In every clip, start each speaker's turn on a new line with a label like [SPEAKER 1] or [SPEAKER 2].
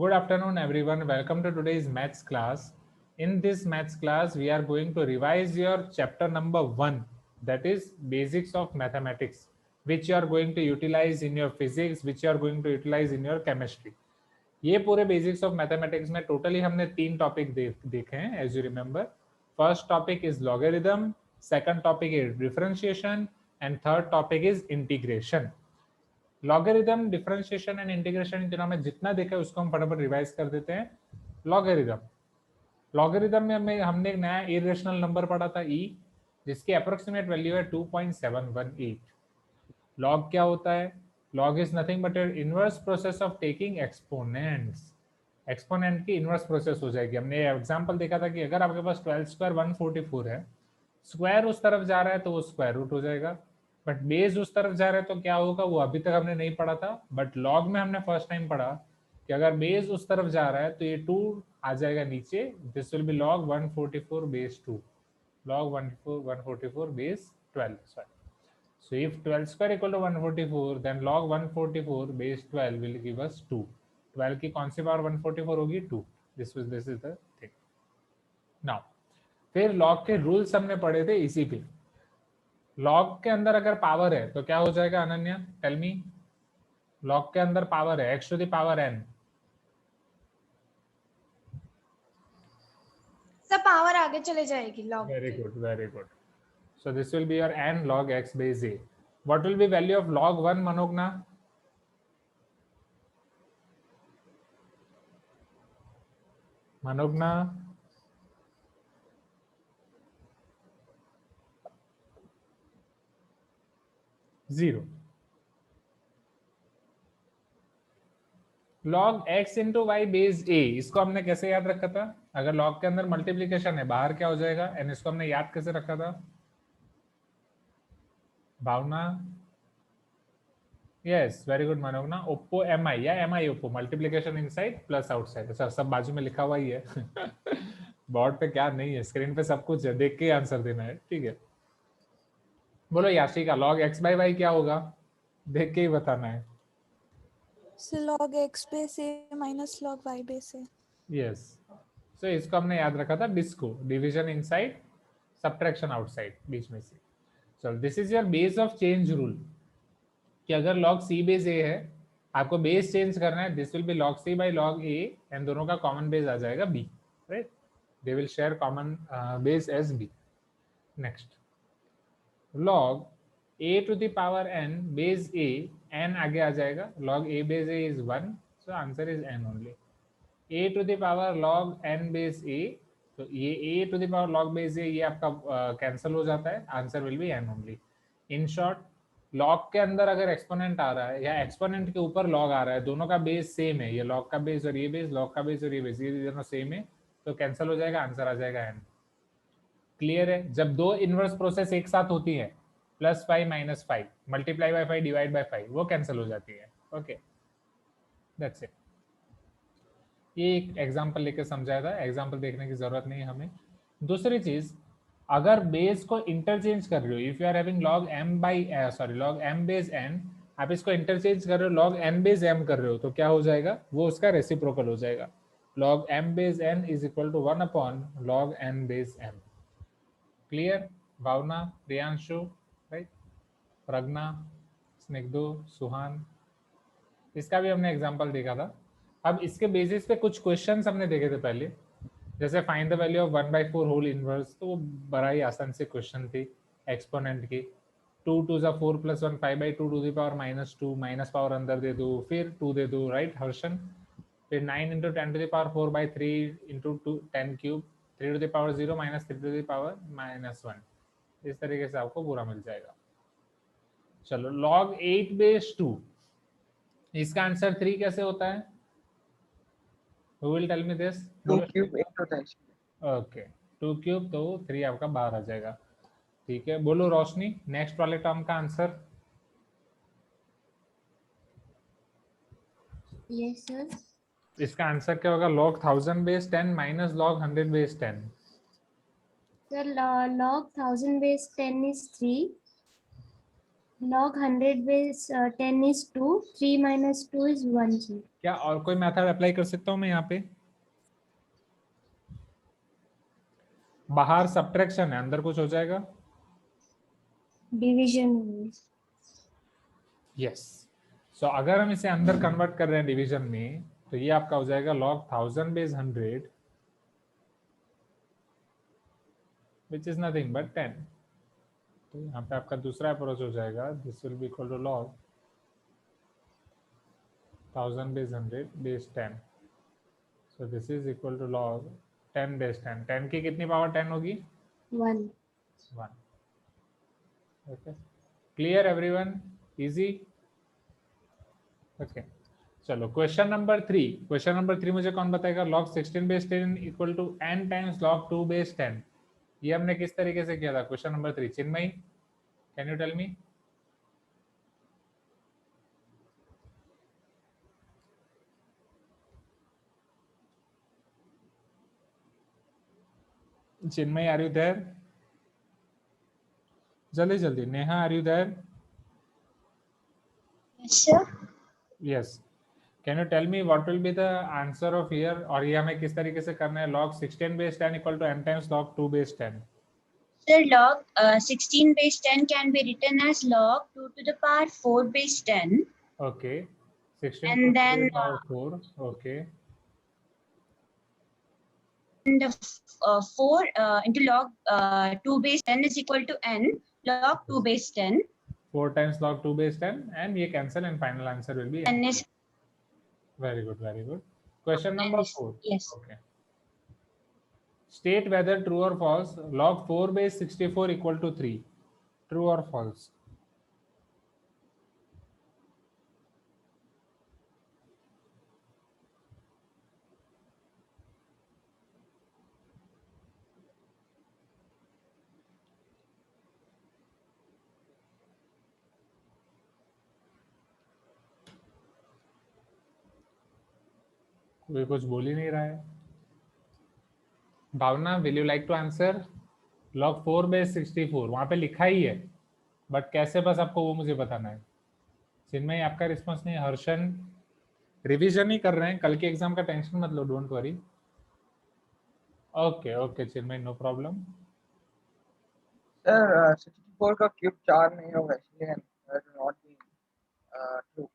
[SPEAKER 1] Good afternoon, everyone. Welcome to today's maths class. In this maths class, we are going to revise your chapter number 1, that is Basics of Mathematics, which you are going to utilize in your physics, which you are going to utilize in your chemistry. ये पूरे basics of mathematics में totally हमने 3 topic देखे हैं, as you remember. First topic is logarithm, second topic is differentiation and third topic is integration. Logarithm, differentiation and integration जो में जितना देखा है उसको हम फटाफट रिवाइज कर देते हैं. लॉगरिदम में हमने एक नया इरेशनल नंबर पढ़ा था ई, जिसकी अप्रोक्सीमेट वैल्यू है 2.718. लॉग क्या होता है? Log is nothing but inverse process of taking exponents. Exponent की इनवर्स प्रोसेस हो जाएगी. हमने एग्जांपल देखा था कि अगर आपके पास 12 स्क्वायर 144 है, स्क्वायर उस तरफ जा रहा है तो वो स्क्वायर रूट हो जाएगा, बट बेस उस तरफ जा रहा है तो क्या होगा वो अभी तक हमने नहीं पढ़ा था. बट लॉग में हमने फर्स्ट टाइम पढ़ा कि अगर बेस उस तरफ जा रहा है तो ये 2 आ जाएगा नीचे. This will B log 144 base 2, log 144 base 12. Sorry. So if 12 square equal to 144, then log 144 base 12 will give us 2. 12 की कौन सी पावर 144 होगी? 2. This is the thing. Now, फिर log के रूल्स हमने पढ़े थे इसी पे. log के अंदर अगर पावर है तो क्या हो जाएगा अनन्या? Tell me. log के अंदर पावर है x to the power n.
[SPEAKER 2] सब पावर आगे चले जाएगी log.
[SPEAKER 1] Very good, very good. So this will be your n log x base a. What will be value of log 1, Manogna? Manogna? Zero. log x into y base a, इसको हमने कैसे याद रखा था? अगर log के अंदर multiplication है, बाहर क्या हो जाएगा? and इसको हमने याद कैसे रखा था? Bhavana? Yes, very good Manogna. Oppo M I या M I Oppo, multiplication inside plus outside. Sir सब बाजू में लिखा हुआ ही है. बोर्ड पे क्या नहीं है, स्क्रीन पे सब कुछ है, देख के आंसर देना है. ठीक है, बोलो Yashika, log x by y क्या होगा? देख के ही बताना है.
[SPEAKER 3] log x base a minus log y base a.
[SPEAKER 1] Yes, so इसको हमने याद रखा था disco, division inside subtraction outside, बीच में से. चलो, this is your base of change rule कि अगर log c बेस a है, आपको बेस चेंज करना है. This will be log c by log a and दोनों का कॉमन बेस आ जाएगा b, right? They will share common base as b. Next, log a to the power n base a, n आगे आ जाएगा. log a base a is 1, so answer is n only. a to the power log n base a, तो ये a to the power log base a ये आपका cancel हो जाता है. Answer will be n only. In short, log के अंदर अगर एक्सपोनेंट आ रहा है या एक्सपोनेंट के ऊपर log आ रहा है, दोनों का बेस सेम है, ये log का बेस और ये बेस, log का बेस और ये बेस, ये दोनों सेम है, तो कैंसिल हो जाएगा. आंसर आ जाएगा n. क्लियर है? जब दो इनवर्स प्रोसेस एक साथ होती है, +5 -5 मल्टीप्लाई बाय 5 डिवाइड बाय 5, वो कैंसिल हो जाती है. Okay, that's it. ये एक एग्जांपल लेके समझाया था, एग्जांपल देखने की जरूरत नहीं है हमें. दूसरी चीज, अगर बेस को इंटरचेंज कर रहे हो, if you are having log m base n, आप इसको इंटरचेंज कर रहे हो, log n बेस m कर रहे हो, तो क्या हो जाएगा? वो उसका रेसिप्रोकल हो जाएगा. log m base n is equal to 1 upon log n base m. Clear? Bhavana, Priyanshu, right? Pragya, Snigdho, Suhan, इसका भी हमने एग्जांपल देखा था. अब इसके बेसिस पे कुछ क्वेश्चंस हमने देखे थे पहले, जैसे find the value of 1/4 whole inverse, तो वो बड़ा ही आसान से क्वेश्चन थी एक्सपोनेंट की. 2 2 4 + 1 5/2 to the power -2, minus power अंदर दे दो, फिर 2 दे दो, राइट हर्षन? फिर 9 × 10 to the power 4/3 × 10 cube, 3 to the power 0 - 3 to the power -1. इस तरीके से आपको पूरा मिल जाएगा. चलो, log 8 बेस 2, इसका आंसर 3 कैसे होता है? Who will tell me this?
[SPEAKER 4] 2 cube 8 होता है.
[SPEAKER 1] ओके, 2 क्यूब तो 3 आपका बाहर आ जाएगा. ठीक है, बोलो रोशनी, नेक्स्ट वाले टर्म का आंसर.
[SPEAKER 5] Yes sir.
[SPEAKER 1] इसका आंसर क्या होगा? log 1000 base 10 minus log 100 base 10.
[SPEAKER 5] Sir, log 1000 base 10 is 3.
[SPEAKER 4] log 100 base 10 is 2, 3 minus 2 is 1 जी।
[SPEAKER 1] क्या और कोई मेथड अप्लाई कर सकता हूँ मैं यहाँ पे? बाहर सब्ट्रैक्शन है, अंदर कुछ हो जाएगा?
[SPEAKER 4] डिवीजन।
[SPEAKER 1] यस। सो अगर हम इसे अंदर कन्वर्ट कर रहे हैं डिवीजन में, तो ये आपका हो जाएगा log 1000 base 100 which is nothing but 10। तो यहाँ पे आपका दूसरा अप्रोच हो जाएगा, this will be equal to log 1000 base 100 base 10। So this is equal to log 10 base 10। 10 की कितनी पावर 10 होगी?
[SPEAKER 4] 1।
[SPEAKER 1] 1। Okay, clear everyone? Easy? Okay, चलो क्वेश्चन नंबर 3। क्वेश्चन नंबर 3 मुझे कौन बताएगा? log 16 base 10 equal to n times log 2 base 10। ये हमने किस तरीके से किया था? Question number 3, Chinmayi can you tell me? Chinmayi are you there? जल्दी जल्दी। Neha are you there?
[SPEAKER 2] Yes, sir.
[SPEAKER 1] Yes. Can you tell me what will be the answer of here? और ये हमें किस तरीके से करना है? log 16 base 10 equal to n times log 2 base 10।
[SPEAKER 5] Sir, log 16 base 10 can be written as log 2 to the power 4 base 10.
[SPEAKER 1] Okay, 16
[SPEAKER 5] And then,
[SPEAKER 1] 4। Okay,
[SPEAKER 5] And 4 into log 2 base 10 is equal to n log 2 base 10.
[SPEAKER 1] 4 times log 2 base 10 and ये cancel and final answer will be
[SPEAKER 5] N is
[SPEAKER 1] very good, very good. Question number 4.
[SPEAKER 5] yes.
[SPEAKER 1] Okay. State whether true or false log 4 base 64 equal to 3. True or false? कोई कुछ बोल ही नहीं रहा है। Bhavana, will you like to answer? log 4 base 64 वहां पे लिखा ही है, बट कैसे, बस आपको वो मुझे बताना है। चिन्मय आपका रिस्पॉन्स नहीं है। हर्षन रिवीजन ही कर रहे हैं, कल के एग्जाम का टेंशन मत लो, don't worry. Okay okay Chinmay, no problem.
[SPEAKER 6] Sir 64 का क्यूब 4 नहीं होगा, इसलिए नॉट बी ट्रू।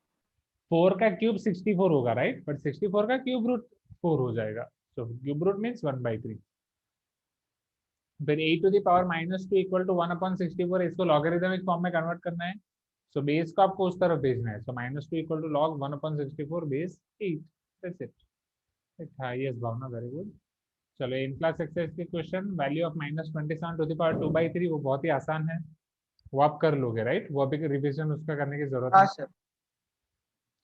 [SPEAKER 1] 4 का क्यूब 64 होगा, राइट? बट 64 का क्यूब रूट 4 हो जाएगा। So cube root means 1/3। फिर e to the power -2 equal to 1/64, इसको लॉगरिथमिक फॉर्म में कन्वर्ट करना है। सो बेस को आपको उस तरफ भेजना है। So -2 equal to log 1/64 base 8। That's it. हाँ यस भावना, वेरी गुड। चलो इन क्लास एक्सरसाइज के क्वेश्चन, value of -27 to the power 2/3, वो बहुत ही आसान है, वो आप कर लोगे, राइट? वो अभी रिविजन उसका करने की जरूरत
[SPEAKER 6] हाँ
[SPEAKER 1] है।
[SPEAKER 6] सर।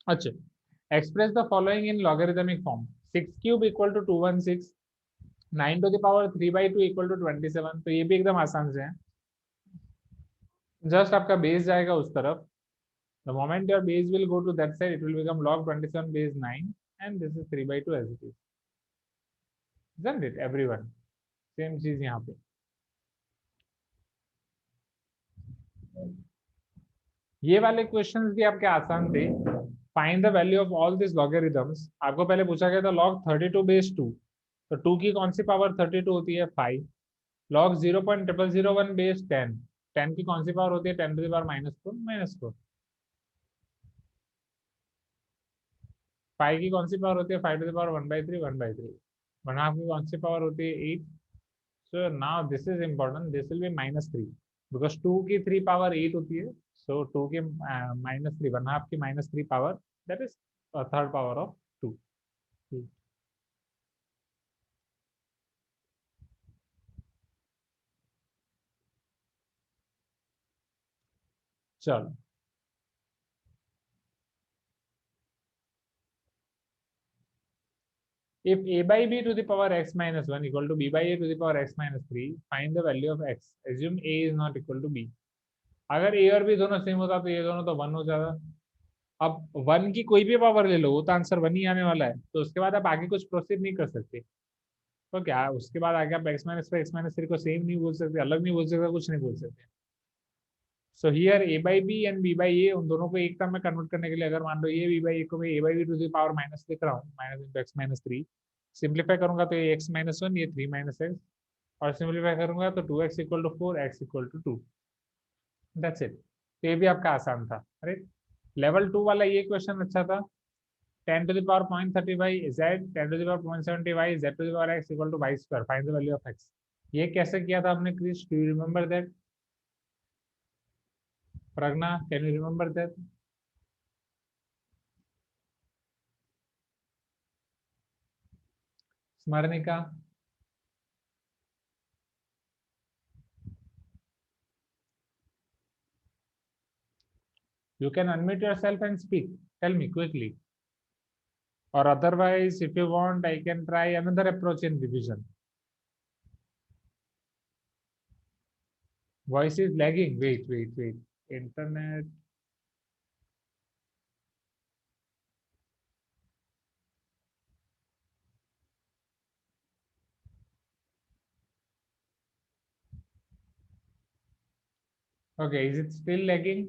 [SPEAKER 1] अच्छा, express the following in logarithmic form. 6 cube equal to 216, 9 to the power 3/2 equal to 27। तो ये भी एकदम आसान से है, जस्ट आपका बेस जाएगा उस तरफ। The moment your base will go to that side, it will become log 27 base 9 and this is 3/2 as it is, isn't it everyone? Same चीज यहाँ पे। ये वाले क्वेश्चंस भी आपके आसान थे। Find the value of all this logarithms. आपको पहले पूछा गया था log 32 base 2, तो 2 की कौन सी पावर 32 होती है? 5। log 0.0001 base 10, 10 की कौन सी पावर होती है? 10 to the power -4। 5 की कौन सी पावर होती है? 5 to the power 1/3। 1/3। 1/2 की कौन सी पावर होती है? 8। So now this is important, this will be -3 because 2 की 3 पावर 8 होती है। So 2 की -3, 1/2 की -3 power, that is third power of 2। चलो if a by b to the power x minus 1 equal to b by a to the power x minus 3, find the value of x। assume a is not equal to b। अगर a और b दोनों same होता तो ये दोनों तो 1 हो जाता। अब 1 की कोई भी पावर ले लो, वो तो आंसर 1 ही आने वाला है। तो उसके बाद आप आगे कुछ प्रोसीड नहीं कर सकते। तो क्या उसके बाद आगे आप x-3 को सेम नहीं बोल सकते, अलग नहीं बोल सकते, कुछ नहीं बोल सकते। So here a by b and b by a, उन दोनों को एक टर्म में कन्वर्ट करने के लिए अगर मान लो ये b by a को मैं a by b to the power minus लिख रहा हूँ, minus into x minus 3, simplify करूंगा तो ये x माइनस 1, ये 3 माइनस एक्स, और सिंप्लीफाई करूंगा तो 2x equal to 4, x equal to 2। That's it. तो ये भी आपका आसान था। अरे लेवल 2 वाला ये क्वेश्चन अच्छा था। 10 to the power 0.35 z, 10 to the power 0.75 z to the power x equal to y square, find the value of x। ये कैसे किया था आपने Krish? Do you remember that? Pragya, can you remember that? Smaranika? You can unmute yourself and speak. Tell me quickly. Or otherwise, if you want, I can try another approach in division. Voice is lagging. Wait. Internet. Okay, is it still lagging?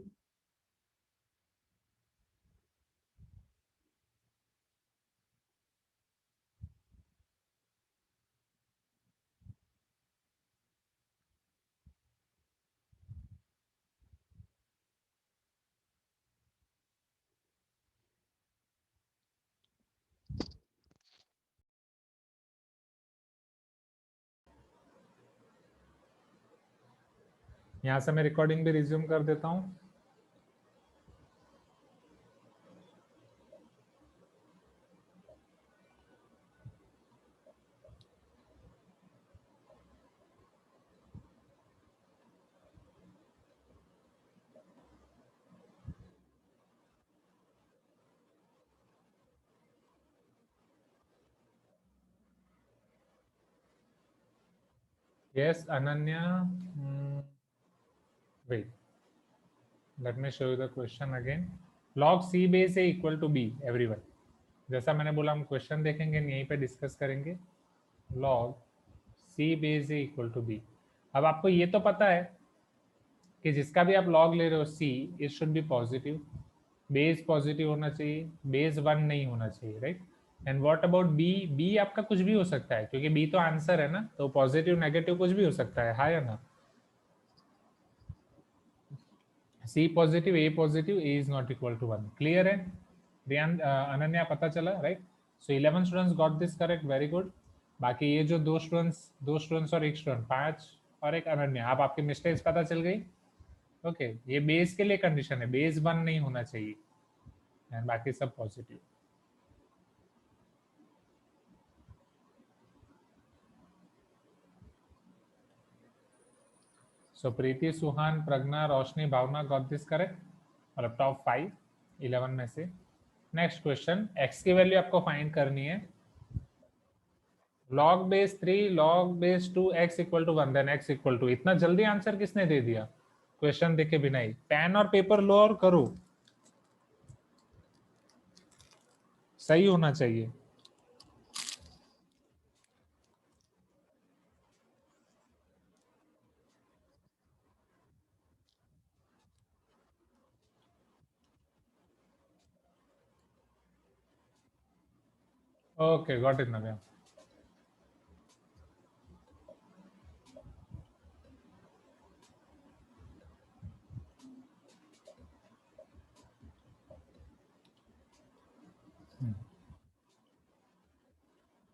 [SPEAKER 1] यहाँ से मैं recording भी resume कर देता हूँ। Yes, Ananya. Wait. Let me show you the question again. Log C base A equal to B, everyone. जैसा मैंने बोला हम क्वेश्चन देखेंगे, यहीं पे डिस्कस करेंगे। Log C base A equal to B। अब आपको ये तो पता है कि जिसका भी आप log ले रहे हो C, it should be positive, base positive होना चाहिए, बेस 1 नहीं होना चाहिए, right? And what about B? B आपका कुछ भी हो सकता है, क्योंकि बी तो आंसर है ना, तो पॉजिटिव नेगेटिव कुछ भी हो सकता है, हाँ या ना? C positive, A positive, A is not equal to 1। Clear है? रियान, अनन्या, पता चला, right? So 11 students got this correct, very good. बाकी ये जो दो स्टूडेंट्स और एक स्टूडेंट, 5 और एक अनन्या, आप आपकी मिस्टेक्स पता चल गई। ओके, ये बेस के लिए कंडीशन है, बेस 1 नहीं होना चाहिए, एंड बाकी सब positive. So Preeti, Suhan, Pragya, Roshni, Bhavana got this correct, मतलब टॉप 5 11 में से। नेक्स्ट क्वेश्चन, x की वैल्यू आपको फाइंड करनी है। log base 3, log base 2, x equal to 1, then x equal to. इतना जल्दी आंसर किसने दे दिया क्वेश्चन देखे बिना ही? पेन और पेपर लो और करो, सही होना चाहिए। Okay, got it Navya.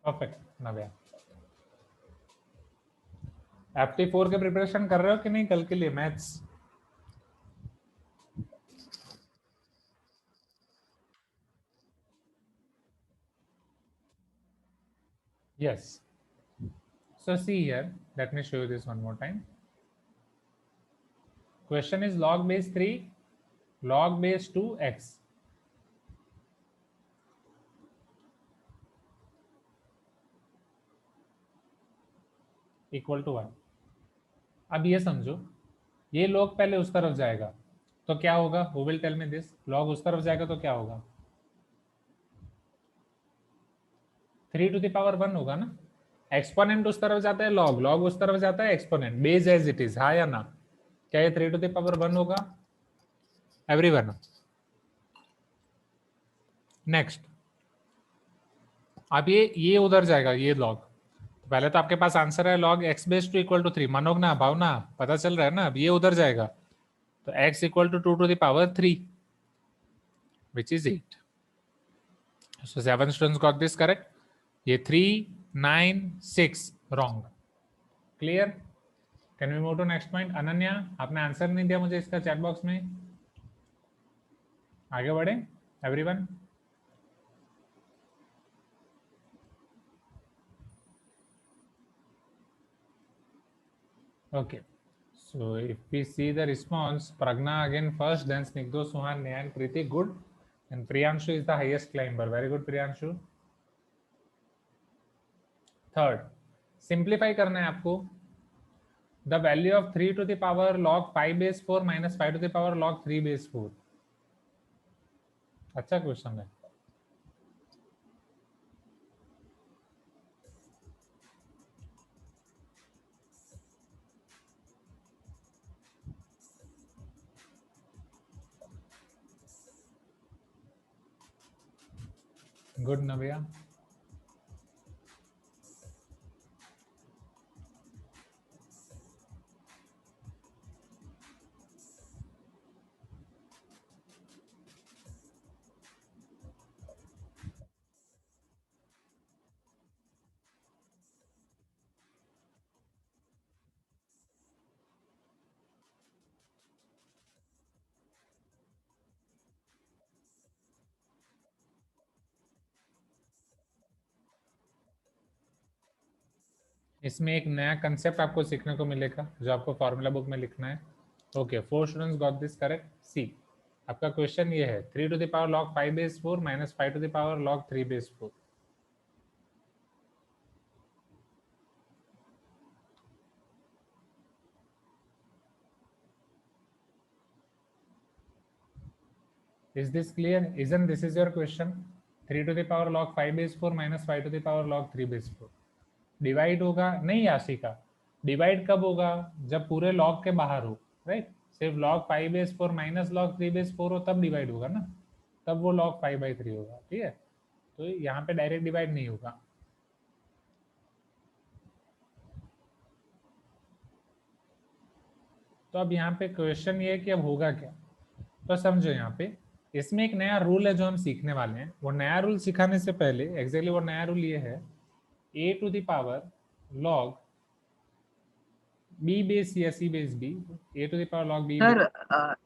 [SPEAKER 1] Perfect Navya. FT4 के प्रिपरेशन कर रहे हो कि नहीं कल के लिए maths? Yes. So see here, let me show you this one more time. Question is log base 3, log base 2 x equal to 1। अब ये समझो, ये log पहले उस तरफ जाएगा तो क्या होगा? Who will tell me this? log उस तरफ जाएगा तो क्या होगा? 3 to the power 1 होगा ना। एक्सपोनेंट उस तरफ जाता है, log उस तरफ जाता है, exponent, base as it is, हाँ या ना? क्या ये 3 to the power 1 होगा? Everyone, next. अब ये उधर जाएगा, ये लॉग। तो पहले तो आपके पास आंसर है log x base 2 equal to 3, मानोग ना भावना, पता चल रहा है ना? अब ये उधर जाएगा तो x equal to 2 to the power 3 which is 8. So 7 students got this correct. ये 3, 9, 6 wrong. Clear? Can we move to next point? Ananya, आपने आंसर नहीं दिया मुझे इसका चैट बॉक्स में, आगे बढ़े everyone. Okay, so if we see the response, Pragna again first, then Snigdho, Suhan, Nehan, Preeti, good, and Priyanshu is the highest climber. Very good, Priyanshu. Third, simplify करना है आपको। The value of 3 to the power log 5 base 4 minus 5 to the power log 3 base 4. अच्छा question है। Good नव्या। इसमें एक नया concept आपको सीखने को मिलेगा जो आपको फॉर्मूला बुक में लिखना है। Okay, 4 students got this correct. See, आपका क्वेश्चन ये है 3 to the power log 5 base 4 minus 5 to the power log 3 base 4. Is this clear? Isn't this is your question? 3 to the power log 5 base 4 minus 5 to the power log 3 base 4. Divide होगा नहीं Ashika, divide कब होगा? जब पूरे log के बाहर हो, right? सिर्फ log 5 base 4 minus log 3 base 4 हो तब डिवाइड होगा ना, तब वो log 5/3 होगा। ठीक है, तो यहाँ पे डायरेक्ट डिवाइड नहीं होगा। तो अब यहाँ पे क्वेश्चन ये है कि अब होगा क्या, तो समझो यहाँ पे इसमें एक नया रूल है जो हम सीखने वाले हैं। वो नया रूल सिखाने से पहले एग्जैक्टली वो नया रूल ये है a to the power log b base या c base b, a to the power log b।
[SPEAKER 6] Sir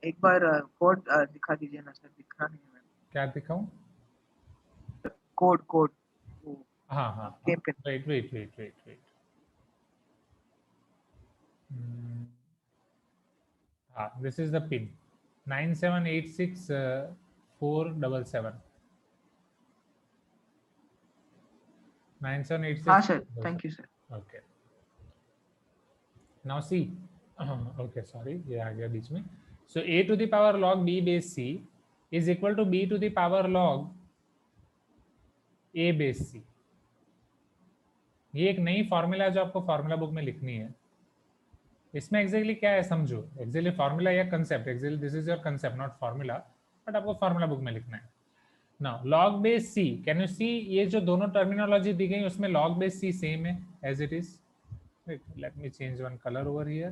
[SPEAKER 6] एक बार कोड दिखा दीजिए ना सर, दिखा नहीं है।
[SPEAKER 1] क्या दिखाऊं?
[SPEAKER 6] कोड
[SPEAKER 1] हाँ हाँ, वेट। हाँ, दिस इज द पिन 9786477 9786।
[SPEAKER 6] हाँ sir, thank you sir.
[SPEAKER 1] Okay, now see, okay sorry ये आ गया बीच में। सो a to the power log b base c is equal to b to the power log a base c। ये एक नई formula है जो आपको फॉर्मूला बुक में लिखनी है। इसमें एग्जैक्टली क्या है समझो, एग्जैक्टली फॉर्मूला या concept, exactly this is your concept not formula, but आपको फॉर्मूला बुक में लिखना है। Now log base c, can you see ये जो दोनों टर्मिनोलॉजी दी गई उसमें log base c सेम है as it is. Let me change one colour over here.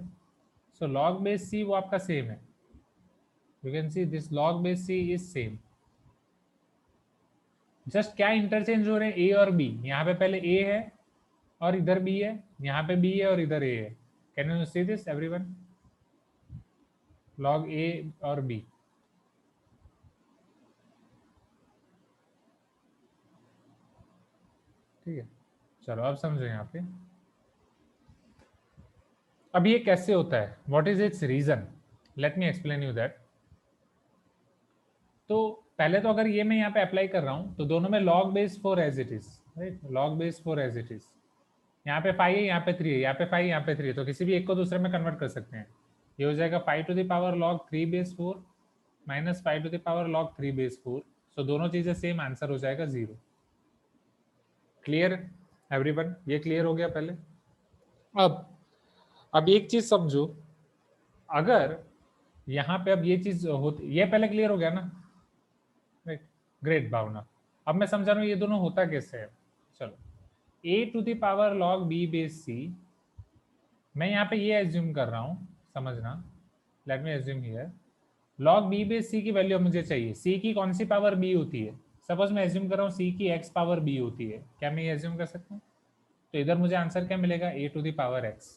[SPEAKER 1] So log base c वो आपका सेम है, you can see this log base c is same. Just क्या इंटरचेंज हो रहे हैं a और b, यहाँ पे पहले a है और इधर b है, यहाँ पे b है और इधर a है। Can you see this everyone? log a और b, ठीक है। चलो अब समझो यहाँ पे अब ये कैसे होता है, what is its reason, let me explain you that. तो पहले तो अगर ये मैं यहाँ पे अप्लाई कर रहा हूँ तो दोनों में log base 4 as it is, right? log base 4 as it is, यहाँ पे 5 है, यहाँ पे 3 है, यहाँ पे 5, यहाँ पे 3 है, तो किसी भी एक को दूसरे में कन्वर्ट कर सकते हैं। ये हो जाएगा 5 to the power log 3 base 4 minus 5 to the power log 3 base 4। सो दोनों चीजें सेम, आंसर हो जाएगा 0। Clear everyone? ये क्लियर हो गया पहले। अब एक चीज समझो, अगर यहाँ पे अब ये चीज होती, ये पहले क्लियर हो गया ना, राइट, ग्रेट भावना। अब मैं समझा रहा हूँ ये दोनों होता कैसे है। चलो, a to the power log b base c, मैं यहाँ पे ये एज्यूम कर रहा हूँ, समझना, let me assume here log b base c की वैल्यू मुझे चाहिए। c की कौन सी पावर b होती है? सपोज मैं एज्यूम कर रहा हूँ c की x पावर b होती है, क्या मैं ये एज्यूम कर सकता हूँ? तो इधर मुझे आंसर क्या मिलेगा? a to the power x।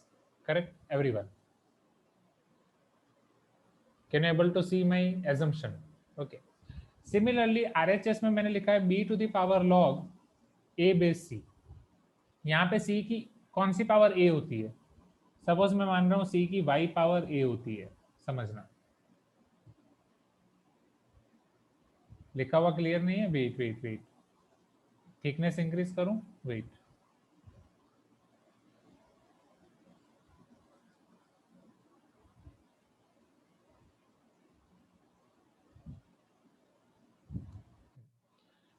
[SPEAKER 1] Correct everyone? Can you able to see my assumption? Okay. Similarly RHS में मैंने लिखा है b to the power log a base c। यहाँ पे c की कौन सी पावर a होती है? सपोज मैं मान रहा हूँ c की y पावर a होती है, समझना। लिखा हुआ क्लियर नहीं है? Wait wait wait, thickness increase करूं? वेट,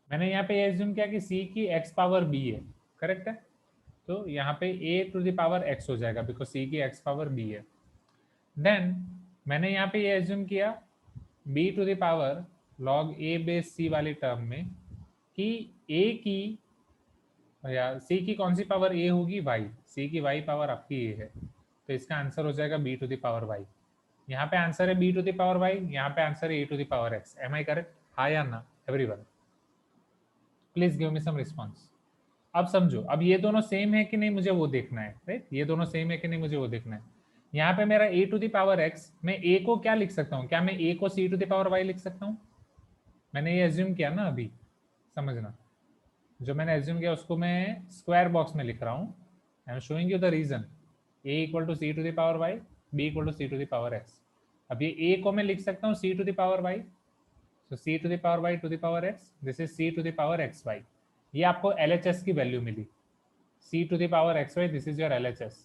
[SPEAKER 1] मैंने यहाँ पे एज्यूम किया कि c की x पावर b है, करेक्ट है? तो यहाँ पे a to the power x हो जाएगा बिकॉज c की x पावर b है। देन मैंने यहाँ पे ये एज्यूम किया b to the power log a base c वाले टर्म में कि a की या c की कौन सी पावर a होगी? y। c की y पावर आपकी a है, तो इसका आंसर हो जाएगा b to the power y। यहाँ पे आंसर है b to the power y, यहाँ पे आंसर है a to the power x। Am I correct? हाँ या ना everyone? Please give me some response. अब समझो, अब ये दोनों सेम है कि नहीं मुझे वो देखना है, राइट? ये दोनों सेम है कि नहीं मुझे वो देखना है। यहाँ पे मेरा a to the power x, मैं a को क्या लिख सकता हूँ? क्या मैं a को c to the power y लिख सकता हूँ? मैंने ये एज्यूम किया ना अभी, समझना। जो मैंने एज्यूम किया उसको मैं स्क्वायर बॉक्स में लिख रहा हूँ। I am showing you the reason. a equal to c to the power y, b equal to c to the power x। अब ये a को मैं लिख सकता हूँ c to the power y, so c to the power y to the power x, this is c to the power xy। ये आपको LHS की वैल्यू मिली, c to the power xy, this is your LHS।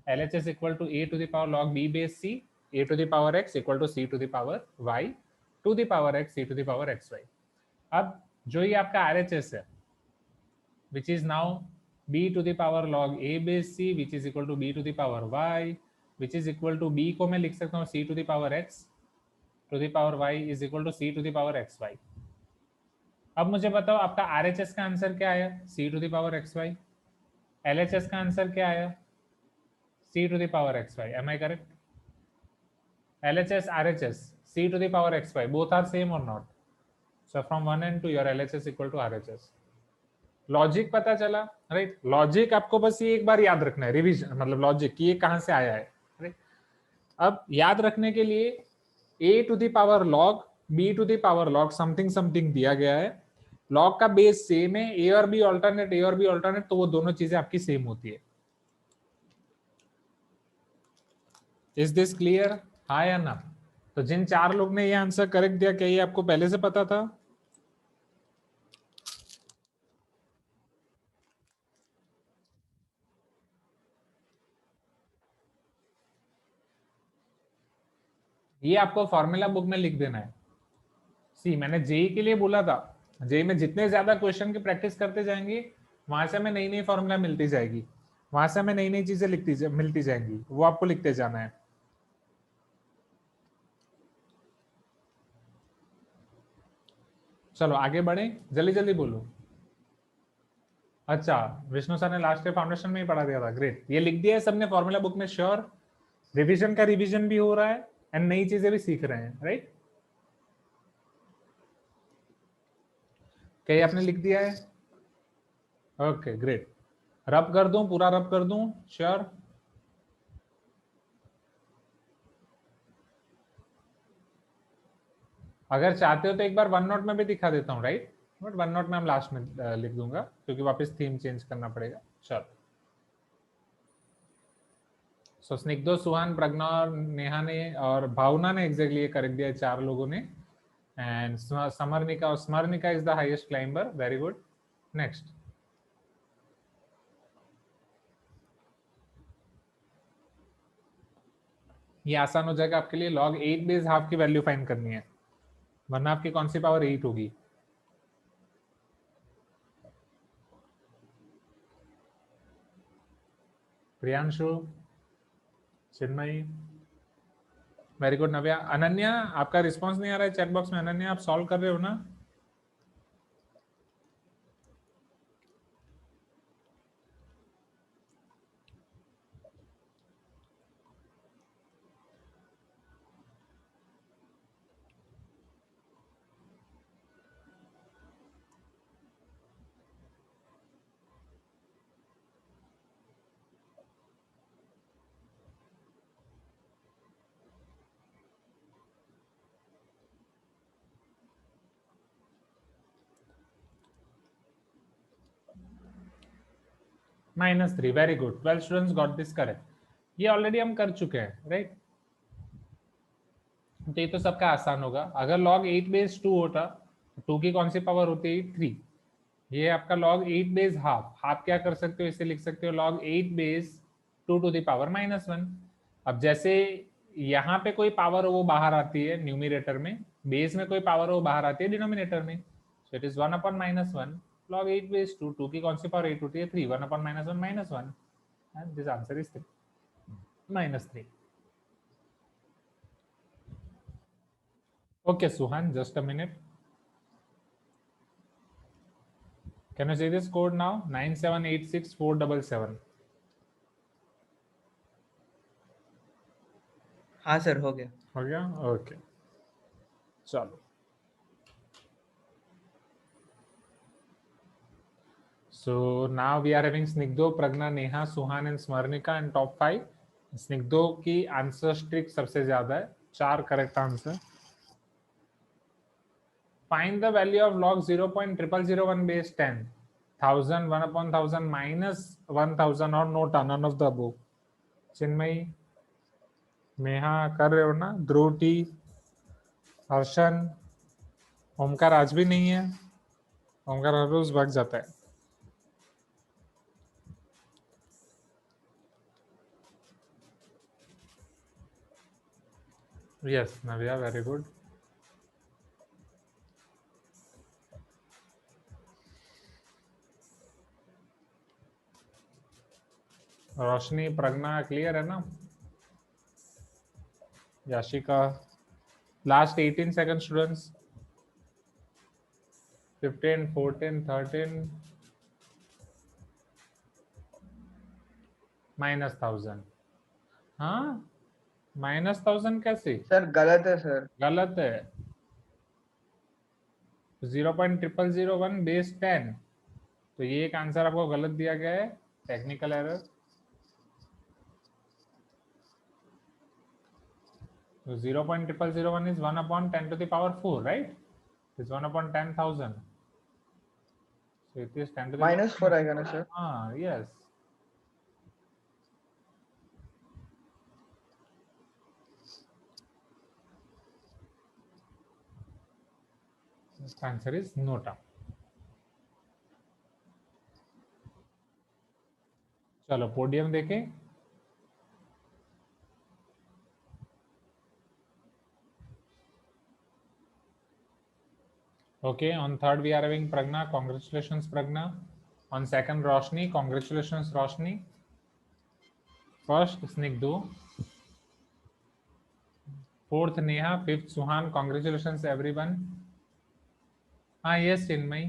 [SPEAKER 1] LHS equal to a to the power log b base c, a to the power x equal to c to the power y to the power x, c to the power xy। अब जो ये आपका RHS है, which is now b to the power log a base c, which is equal to b to the power y, which is equal to b को मैं लिख सकता हूँ c to the power x to the power y is equal to c to the power xy। अब मुझे बताओ आपका RHS का आंसर क्या आया? c to the power xy। LHS का आंसर क्या आया? c to the power xy। am I correct? LHS RHS c to the power xy, both are same or not? so from one end to your LHS equal to RHS। Logic पता चला, right? Logic आपको बस ये एक बार याद रखना है, revision मतलब लॉजिक कि ये कहां से आया है, राइट? अब याद रखने के लिए a to the power log b to the power log something something दिया गया है, log का बेस सेम है, a और b ऑल्टरनेट, a और b ऑल्टरनेट, तो वो दोनों चीजें आपकी सेम होती है। Is this clear? हाँ या ना? तो जिन 4 लोग ने ये आंसर करेक्ट दिया, क्या ये आपको पहले से पता था? ये आपको फॉर्मूला बुक में लिख देना है। सी, मैंने जेई के लिए बोला था, जेई में जितने ज्यादा क्वेश्चन की प्रैक्टिस करते जाएंगे वहां से हमें नई नई फॉर्मूला मिलती जाएगी, वहां से हमें नई नई चीजें मिलती जाएंगी, वो आपको लिखते जाना है। चलो आगे बढ़े, जल्दी जल्दी बोलो। अच्छा, विष्णु सर ने लास्ट ईयर फाउंडेशन में ही पढ़ा दिया था, ग्रेट। ये लिख दिया है सबने फॉर्मूला बुक में? श्योर? रिवीजन का रिवीजन भी हो रहा है एंड नई चीजें भी सीख रहे हैं, राइट? क्या आपने लिख दिया है? Okay great. रब कर दूं, पूरा रब कर दूं? श्योर? अगर चाहते हो तो एक बार वन नोट में भी दिखा देता हूँ, राइट? बट वन नोट में हम लास्ट में लिख दूंगा क्योंकि वापस थीम चेंज करना पड़ेगा। चलो, सो स्निग्धो, सुहान, प्रज्ञा और नेहा ने और भावना ने एग्जैक्टली ये करेक्ट दिया है, 4 लोगों ने। एंड समरनिका और Smaranika is the highest climber, very good. Next, ये आसान हो जाएगा आपके लिए। log 8 बेस हाफ की वैल्यू फाइंड करनी है, वरना आपकी कौन सी पावर 8 होगी? Priyanshu, Chinmayi, very good Navya. अनन्या आपका रिस्पांस नहीं आ रहा है चैट बॉक्स में। अनन्या आप सॉल्व कर रहे हो ना? -3 very good. 12 students got this correct. ये ऑलरेडी हम कर चुके हैं राइट। तो ये तो सबका आसान होगा। अगर log 8 बेस 2 होता, 2 की कौन सी पावर होती है? 3। ये आपका log 8 बेस हाफ। हाफ क्या कर सकते हो? इसे लिख सकते हो log 8 base 2 to the power -1। अब जैसे यहाँ पे कोई पावर हो वो बाहर आती है न्यूमिरेटर में, बेस में कोई पावर हो बाहर आती है डिनोमिनेटर में। So it is 1 upon -1 log 8 base 2। 2 की कौन सी पावर 8 होती है? 3। 1 upon -1 -1 and this answer is 3 -3। Okay, Suhan, just a minute. Can you see this code now? 9786477.
[SPEAKER 6] हाँ सर हो गया।
[SPEAKER 1] हो गया? Okay. चलो। So now we are having Snigdho, Pragna, Neha, Suhan and Smarnika in top 5. Snigdho की answer trick सबसे ज्यादा है, 4 correct answer. Find the value of log 0.0001 base 10, 1000, 1 upon 1000 minus 1000 or nota, none of the above. Chinmayi, Neha कर रहे हो ना? ध्रुव T, Harshan, Omkar आज भी नहीं है। ओमकार हर रोज भाग जाता है। यस नव्या, वेरी गुड। रोशनी, प्रज्ञा क्लियर है ना? Yashika, last 18 second students. 15, 14, 13 -1000। हाँ, -1000 कैसे?
[SPEAKER 6] सर गलत है सर।
[SPEAKER 1] गलत है। 0.0001 बेस 10, तो ये एक आंसर आपको गलत दिया गया है, technical error. So 0.0001 is 1 upon 10 to the power 4, right? It's 1 upon 10,000. So it is 10 to the
[SPEAKER 6] -4 आएगा ना सर?
[SPEAKER 1] हाँ, yes. This answer is nota. चलो पोडियम देखें। Okay, on third we are having Pragna. Congratulations, Pragna. On second, Roshni. Congratulations, Roshni. First, Snigdhu. Fourth, Neha. Fifth, Suhan. Congratulations, everyone. हाँ, yes, Chinmayi.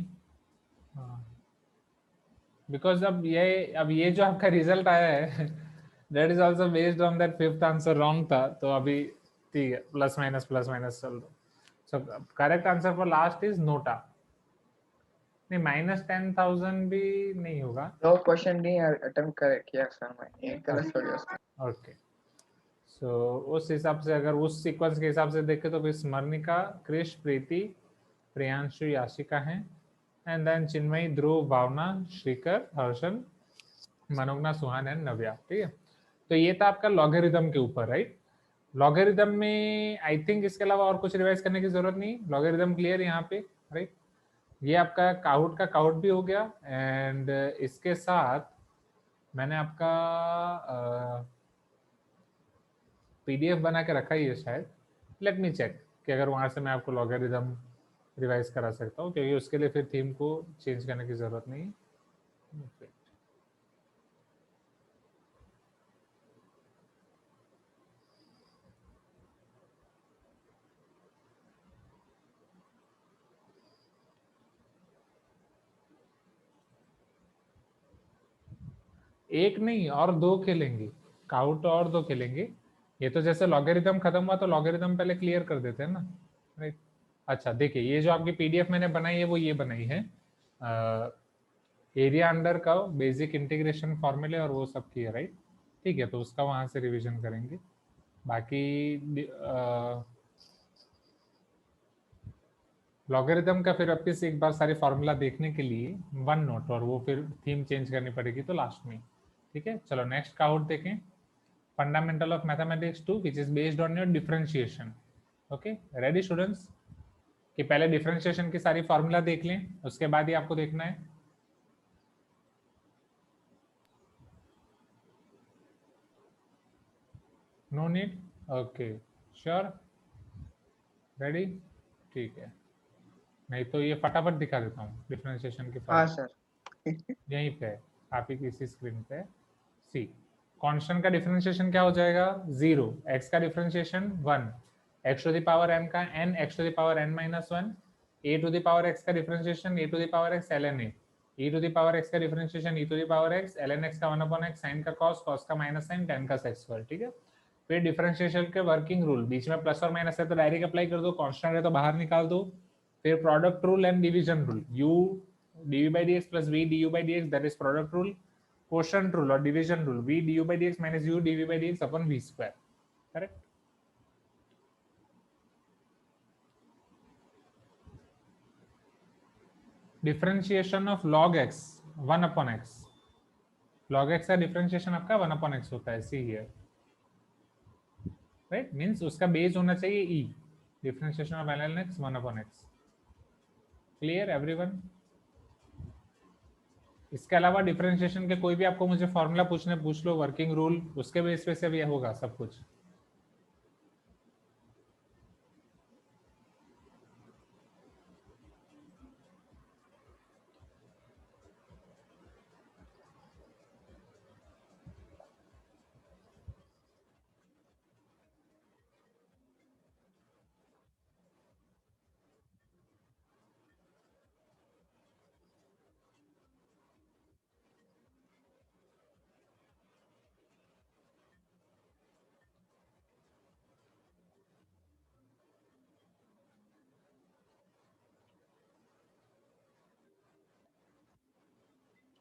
[SPEAKER 1] हाँ, because अब ये जो आपका result आया है that is also based on that fifth answer wrong था, तो अभी ठीक है, प्लस माइनस चल रहा। So correct answer for last is NOTA. नहीं, -10,000 भी नहीं होगा।
[SPEAKER 6] दो क्वेश्चन नहीं अटेम्प्ट किया सर मैं, एक गलत हो गया।
[SPEAKER 1] ओके, सो उस हिसाब से अगर उस सीक्वेंस के हिसाब से देखें तो फिर स्मरणिका, क्रिश, प्रीति, प्रियांशु, याशिका हैं, and then Chinmayi, Dhruv, Bhavana, Shrikar, Harshan, Manogna, Suhan and Navya. ठीक है, तो ये था आपका लॉगरिदम के ऊपर, राइट? लॉगरिदम में आई थिंक इसके अलावा और कुछ रिवाइज करने की जरूरत नहीं। लॉगरिदम क्लियर यहाँ पे, राइट? ये आपका काउट का काउट भी हो गया, एंड इसके साथ मैंने आपका पीडीएफ बना के रखा ही है शायद। लेट मी चेक कि अगर वहां से मैं आपको लॉगरिदम रिवाइज करा सकता हूँ, क्योंकि उसके लिए फिर थीम को चेंज करने की जरूरत नहीं। एक नहीं और दो खेलेंगे, काउट और दो खेलेंगे। ये तो जैसे लॉगरिथम खत्म हुआ तो लॉगरिथम पहले क्लियर कर देते हैं ना, राइट। अच्छा देखिए, ये जो आपकी पीडीएफ मैंने बनाई है वो ये बनाई है एरिया अंडर का बेसिक इंटीग्रेशन फॉर्मूले और वो सब की है, राइट। ठीक है, तो उसका वहां से रिवीजन करेंगे। बाकी लॉगरिथम का फिर वापस एक बार सारे फॉर्मूला देखने के लिए वन नोट, और वो फिर थीम चेंज करनी पड़ेगी तो लास्ट में। ठीक है, चलो नेक्स्ट काउट देखें। Fundamental of mathematics 2 which is based on your differentiation. Okay, ready students? कि पहले डिफरेंशिएशन की सारी फॉर्मूला देख लें, उसके बाद ही आपको देखना है। No need? Okay, sure, ready? ठीक है, नहीं तो ये फटाफट दिखा देता हूँ डिफरेंशिएशन की
[SPEAKER 6] हाँ
[SPEAKER 1] फॉर्मूला।
[SPEAKER 6] सर।
[SPEAKER 1] यहीं पे है, आप ही किसी स्क्रीन पे। सी, कांस्टेंट का डिफरेंशिएशन क्या हो जाएगा? 0। एक्स का differentiation 1, x to the power n का n, x to the power n minus 1, a to the power x का differentiation a to the power x ln a, e to the power x का differentiation e to the power x ln x का 1 upon x, sin का cos, cos का minus sin, tan का sec square. ठीक है, फिर differentiation के working rule, बीच में प्लस और माइनस है तो डायरेक्ट अप्लाई कर दो, कांस्टेंट है तो बाहर निकाल दो। फिर product rule and division rule, u dv by dx plus v du by dx, that is product rule. Quotient rule or division rule, v du by dx minus u dv by dx upon v square, correct? Differentiation of log x 1 upon x, log x का differentiation आपका 1 upon x होता है, see here, right? Means उसका base होना चाहिए e, differentiation of ln x 1 upon x. Clear everyone? इसके अलावा differentiation के कोई भी आपको मुझे फॉर्मूला पूछ लो, वर्किंग रूल, उसके बेस पे से भी होगा सब कुछ।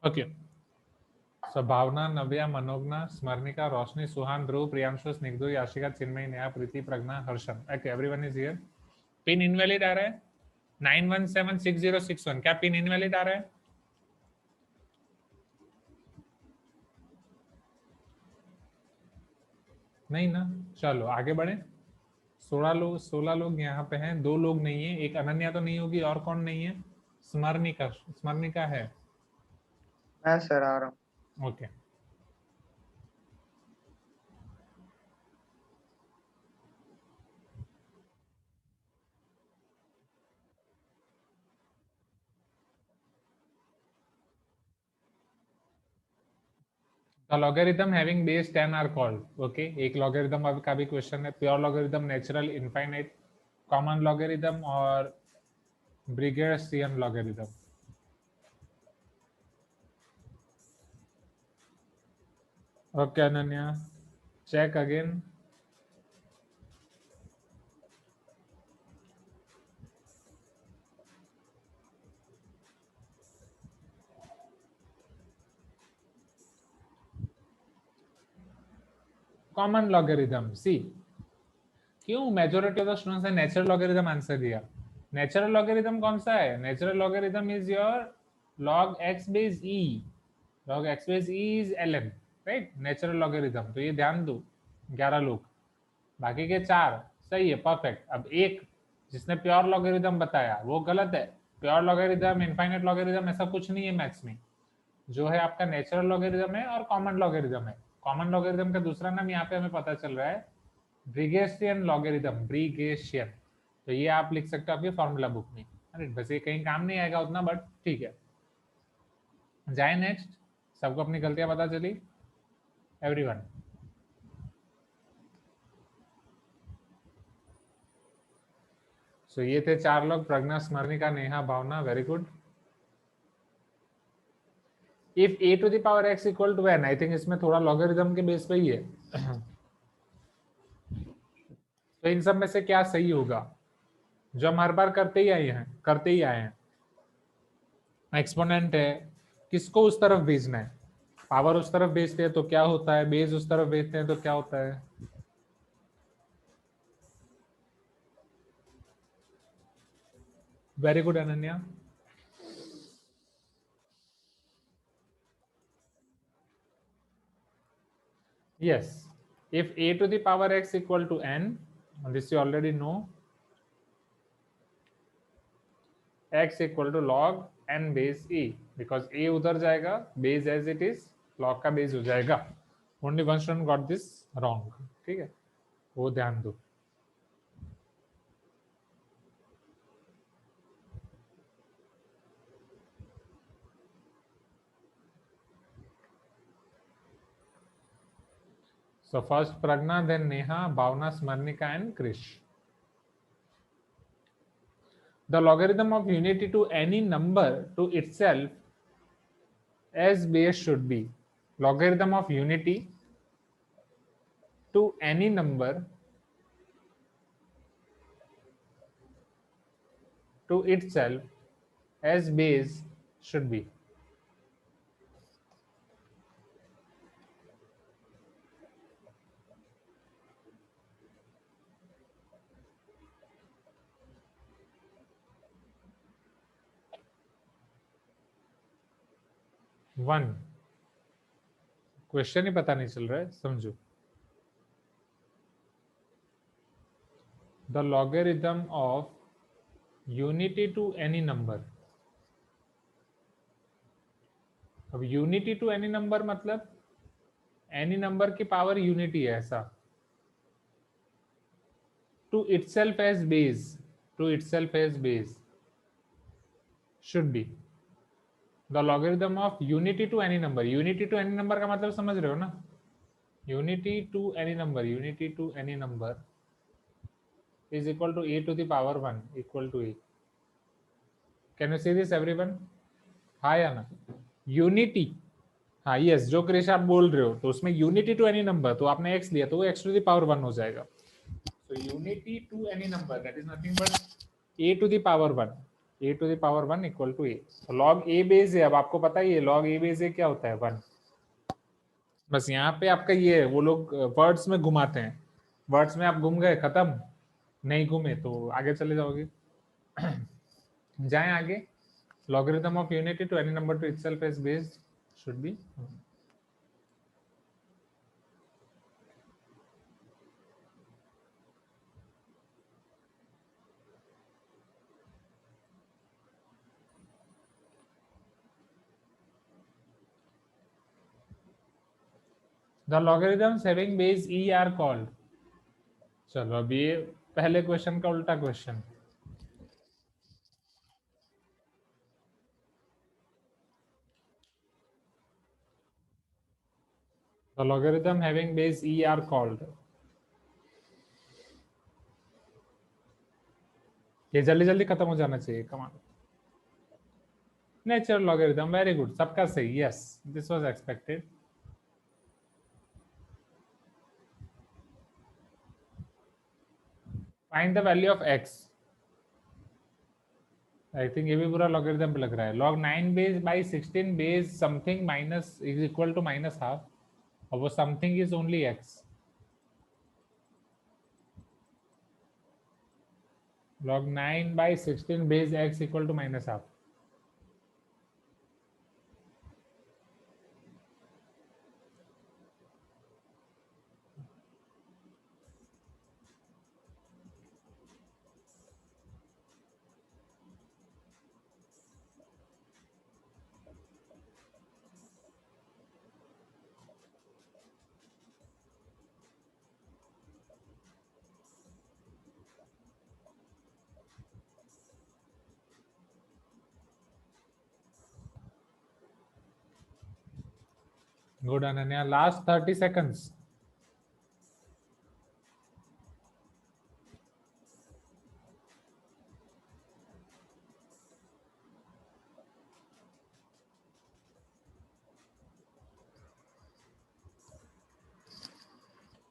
[SPEAKER 1] Okay, so Bhavana, Navya, Manogna, Smaranika, Roshni, Suhan, Dhruv, Priyanshu, Snigdho, Yashika, Chinmayi, Neha, Preeti, Pragya, Harshan. Okay, everyone is here. Pin invalid आ रहा है 91760661, क्या पिन इनवैलिड आ रहा है? नहीं ना, चलो आगे बढ़े। 16 लोग यहाँ पे हैं, 2 लोग नहीं है, एक अनन्या तो नहीं होगी, और कौन नहीं है? स्मरणिका है।
[SPEAKER 6] मैं सर आ रहा हूँ।
[SPEAKER 1] Okay, The logarithm having base 10 are called. Okay, एक logarithm का भी क्वेश्चन है, pure logarithm, natural, infinite, common logarithm और Briggsian logarithm. Okay, Ananya, check again. Common logarithm, see क्यों मेजॉरिटी ऑफ द स्टूडेंट्स ने नेचुरल लॉगरिथम आंसर दिया? Natural logarithm कौन सा है? Natural logarithm is your log x base e, log x base e is ln, right? Natural logarithm, तो ये ध्यान दो, 11 लोग, बाकी के 4 सही है, परफेक्ट। अब एक जिसने प्योर लॉगरिथम बताया वो गलत है। प्योर लॉगरिथम, इनफाइनाइट लॉगरिथम ऐसा कुछ नहीं है मैथ्स में, जो है आपका नेचुरल लॉगरिथम है और कॉमन लॉगरिथम है। कॉमन लॉगरिथम का दूसरा नाम यहाँ पे हमें पता चल रहा है ब्रिगेशियन लॉगरिथम, ब्रिगेशियन। तो ये आप लिख सकते हो आपके फॉर्मूला बुक में। अरे बस ये कहीं काम नहीं आएगा उतना, बट ठीक है। जाए नेक्स्ट, सबको अपनी गलतियां पता चली? एवरीवन, सो ये थे 4 लोग, Pragya, Smaranika, Neha, Bhavana, very good. If a to the power x equal to n, I think इसमें थोड़ा लॉगरिथम के बेस पे ही है। तो इन सब में से क्या सही होगा, जो हम हर बार करते ही आए हैं। एक्सपोनेंट है, किसको उस तरफ भेजना है, पावर उस तरफ भेजते हैं तो क्या होता है, बेस उस तरफ भेजते हैं तो क्या होता है। Very good Ananya. Yes, if a to the power x equal to n, this you already know, x equal to log n base e, because a उधर जाएगा, base as it is, log का base हो जाएगा। Only one student got this wrong, ठीक है, वो ध्यान दो। So first Pragna, then Neha, Bhavna, Smarnika and Krish. The logarithm of unity to any number to itself as base should be logarithm of unity to any number to itself as base should be. One, question ही पता नहीं चल रहा है, समझो। The logarithm of unity to any number. अब unity to any number मतलब any number की पावर यूनिटी है ऐसा। To itself as base, to itself as base should be the logarithm of unity to any number. Unity to any number का मतलब समझ रहे हो ना, unity to any number, unity to any number is equal to a to the power 1 equal to a. Can you see this everyone? हाँ या ना, unity, हाँ यस, जो क्रिश आप बोल रहे हो, तो उसमें यूनिटी टू एनी नंबर, तो आपने x लिया तो वो x टू द पावर 1 हो जाएगा। so unity to any number, that is nothing but a to the power 1, a to the power 1 equal to a। तो log a base है, अब आपको पता ही है log a base है क्या होता है, 1। बस यहाँ पे आपका ये वो लोग वर्ड्स में घुमाते हैं, वर्ड्स में आप घूम गए, खत्म, नहीं घूमे तो आगे चले जाओगे। जाएं आगे। Logarithm of unity to any number to itself as based should be. The logarithms having base e are called. चलो अब ये पहले क्वेश्चन का उल्टा question. The logarithm having base e are called। ये जल्दी जल्दी खत्म हो जाना चाहिए, कमान। नेचुरल लॉगरिथम, वेरी गुड, सबका सही, yes, this was expected. Find the value of x। I think ये भी पूरा लॉगरिथम पे लग रहा है। log 9 base by 16 base something minus is equal to minus half, और वो something is only x। log 9 by 16 base x equal to minus half। Good Ananya, last 30 seconds।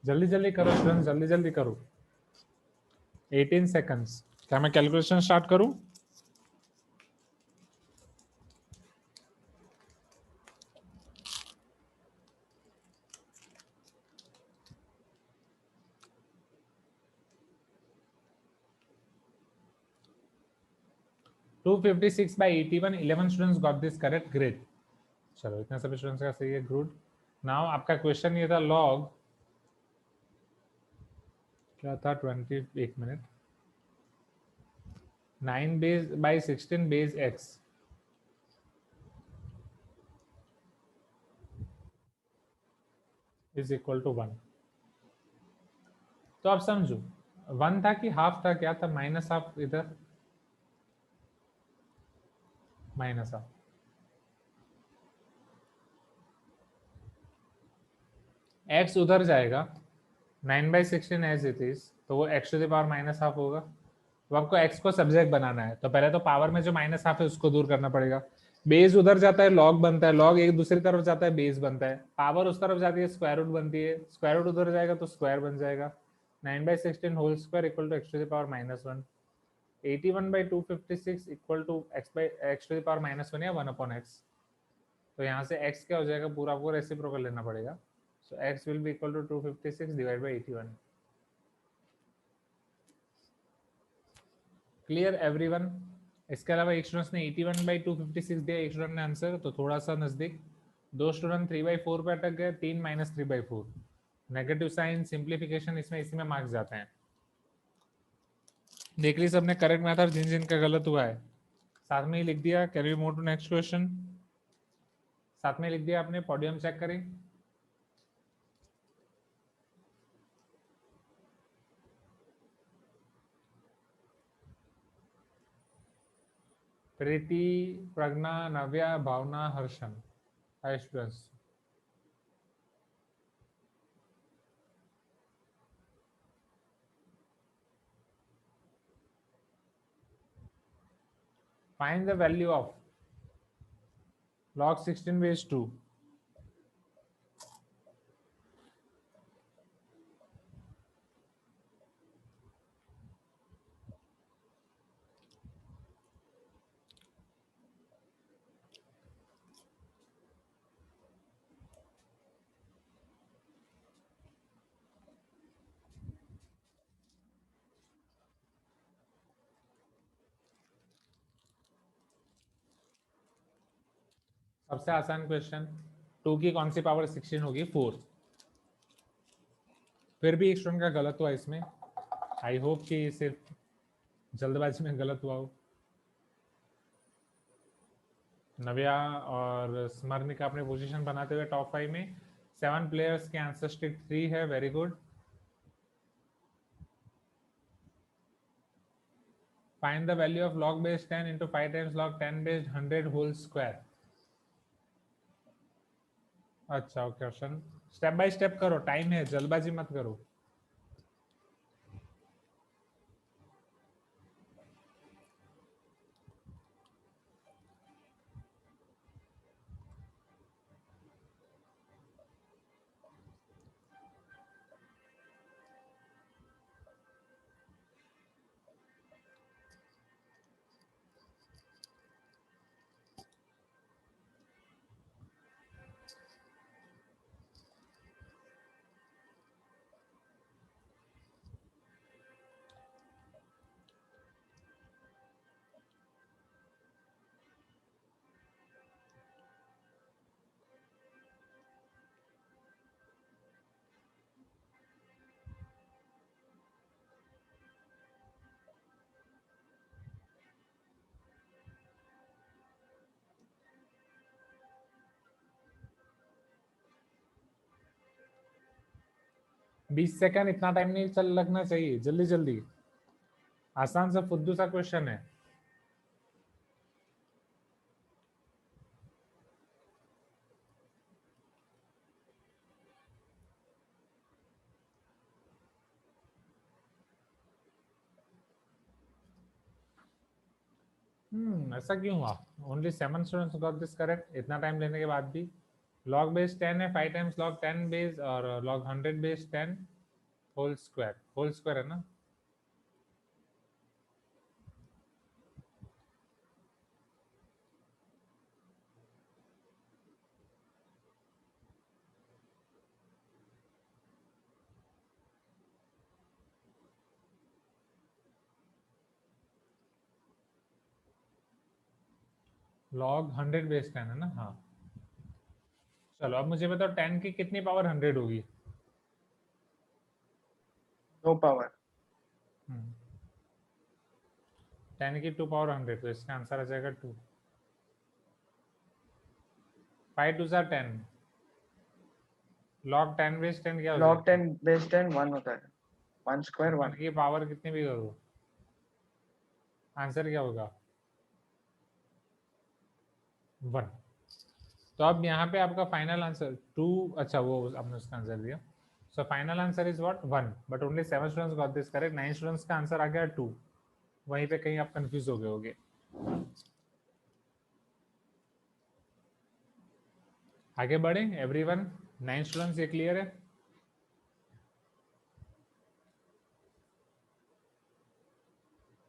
[SPEAKER 1] जल्दी जल्दी करो स्टूडेंट, जल्दी जल्दी करो। 18 सेकंड्स। क्या मैं कैलकुलेशन स्टार्ट करूं? To 256 by 81, 11 students got this correct, great। चलो इतने सभी स्टूडेंट्स का सही है, गुड। नाउ आपका क्वेश्चन ये था लॉग क्या था 20, एक minute, 9 base by 16 base x is equal to 1। तो आप समझो 1 था कि हाफ था, क्या था, माइनस हाफ, इधर माइनस हाफ, x उधर जाएगा, 9/16 एज इट इज, तो वो x to the power minus half होगा। तो आपको x को सब्जेक्ट बनाना है, तो पहले तो पावर में जो माइनस हाफ है उसको दूर करना पड़ेगा। बेस उधर जाता है लॉग बनता है, लॉग एक दूसरी तरफ जाता है बेस बनता है, पावर उस तरफ जाती है स्क्वायर रूट बनती है, स्क्वायर रूट उधर जाएगा तो स्क्वायर बन जाएगा। 9/16 whole square equal to x to the power -1। 81/256 equal to x to the power -1 या 1/x। तो यहाँ से x क्या हो जाएगा, पूरा पूरा रेसिप्रोकल लेना पड़ेगा। So x will be equal to 256 divided by 81. Clear everyone? इसके अलावा एक स्टूडेंट ने 81/256 दिया, एक स्टूडेंट ने आंसर, तो थोड़ा सा नजदीक। दो स्टूडेंट 3/4 पे अटक गए, 3 - 3/4। नेगेटिव साइन, सिंप्लीफिकेशन, इसमें इसी में मार्क्स जाते हैं। देख ली सबने करेक्ट मेथड, जिन जिन का गलत हुआ है साथ में ही लिख दिया। Can we move to next question? साथ में लिख दिया आपने, पोडियम चेक करें। Preeti, Pragya, Navya, Bhavana, Harshan. Hi students. Find the value of log 16 base 2. सबसे आसान क्वेश्चन, 2 की कौन सी पावर 16 होगी, 4। फिर भी एक स्टूडेंट का गलत हुआ इसमें, आई होप कि सिर्फ जल्दबाजी में गलत हुआ हो। नव्या और स्मरणिका अपने पोजीशन बनाते हुए टॉप 5 में। 7 प्लेयर्स के आंसर स्टिक 3 है, very good. Find the value of log base 10 into 5 times log 10 base 100 whole square. अच्छा क्वेश्चन स्टेप बाय स्टेप करो, टाइम है, जल्दबाजी मत करो। बीस सेकंड, इतना टाइम नहीं चल लगना चाहिए, जल्दी जल्दी। आसान सा फुद्दू सा क्वेश्चन है। ऐसा क्यों हुआ? Only 7 students got this correct, इतना टाइम लेने के बाद भी। log बेस 10 है, 5 times log 10 बेस और log 100 बेस 10 होल स्क्वायर है ना? log 100 बेस 10 है ना? हाँ, चलो अब मुझे बताओ 10 की कितनी पावर 100 होगी?
[SPEAKER 6] 2 पावर
[SPEAKER 1] 10 की 2 पावर 100, तो इसका आंसर आ जाएगा 2। 5 2 10, log 10 बेस 10 क्या हो
[SPEAKER 6] log
[SPEAKER 1] जाएगा?
[SPEAKER 6] 10 बेस 10 1 होता है, 1 स्क्वायर
[SPEAKER 1] 1
[SPEAKER 6] 1।
[SPEAKER 1] की पावर कितनी भी करो, आंसर क्या होगा? 1। तो अब यहाँ पे आपका फाइनल आंसर 2, अच्छा वो आपने उसका आंसर दिया। So final answer is what? 1, but only 7 students got this correct. 9 students का आंसर आ गया 2। वहीं पे कहीं आप कंफ्यूज हो गए होगे। आगे बढ़े एवरीवन, 9 स्टूडेंट्स, ये क्लियर है?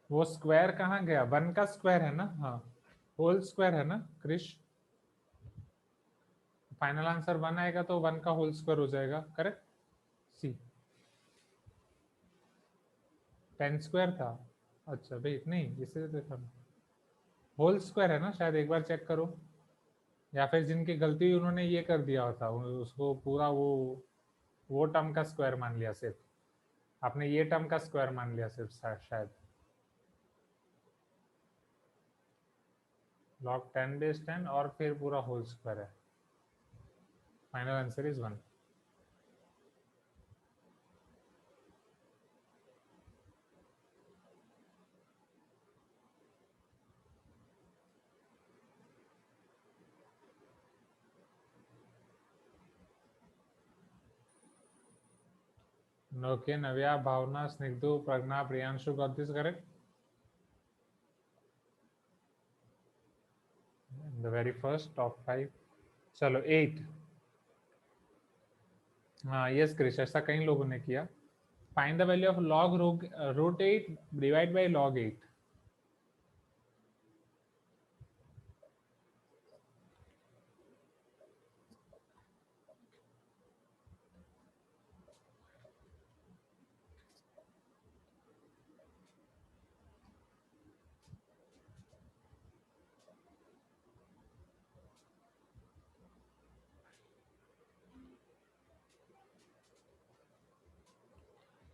[SPEAKER 1] वो स्क्वायर कहाँ गया? 1 का स्क्वायर है ना? हाँ, होल स्क्वायर है ना क्रिश? फाइनल आंसर 1 आएगा तो 1 का होल स्क्वायर हो जाएगा, करेक्ट? सी 10 स्क्वायर था। अच्छा भाई, नहीं इसे देखा होल स्क्वायर है ना शायद, एक बार चेक करो। या फिर जिनकी गलती हुई उन्होंने ये कर दिया था, उसको पूरा वो टर्म का स्क्वायर मान लिया सिर्फ। आपने ये टर्म का स्क्वायर मान लिया सिर्फ शायद। log 10 बेस 10 और फिर पूरा होल स्क्वायर है। Final answer is 1। Okay, Navya, Bhavna, Snigdhu, Pragna, Priyanshu got this correct? The very first top 5. चलो 8। हाँ यस क्रिश, ऐसा कई लोगों ने किया। Find the value of log root 8 divide by log 8।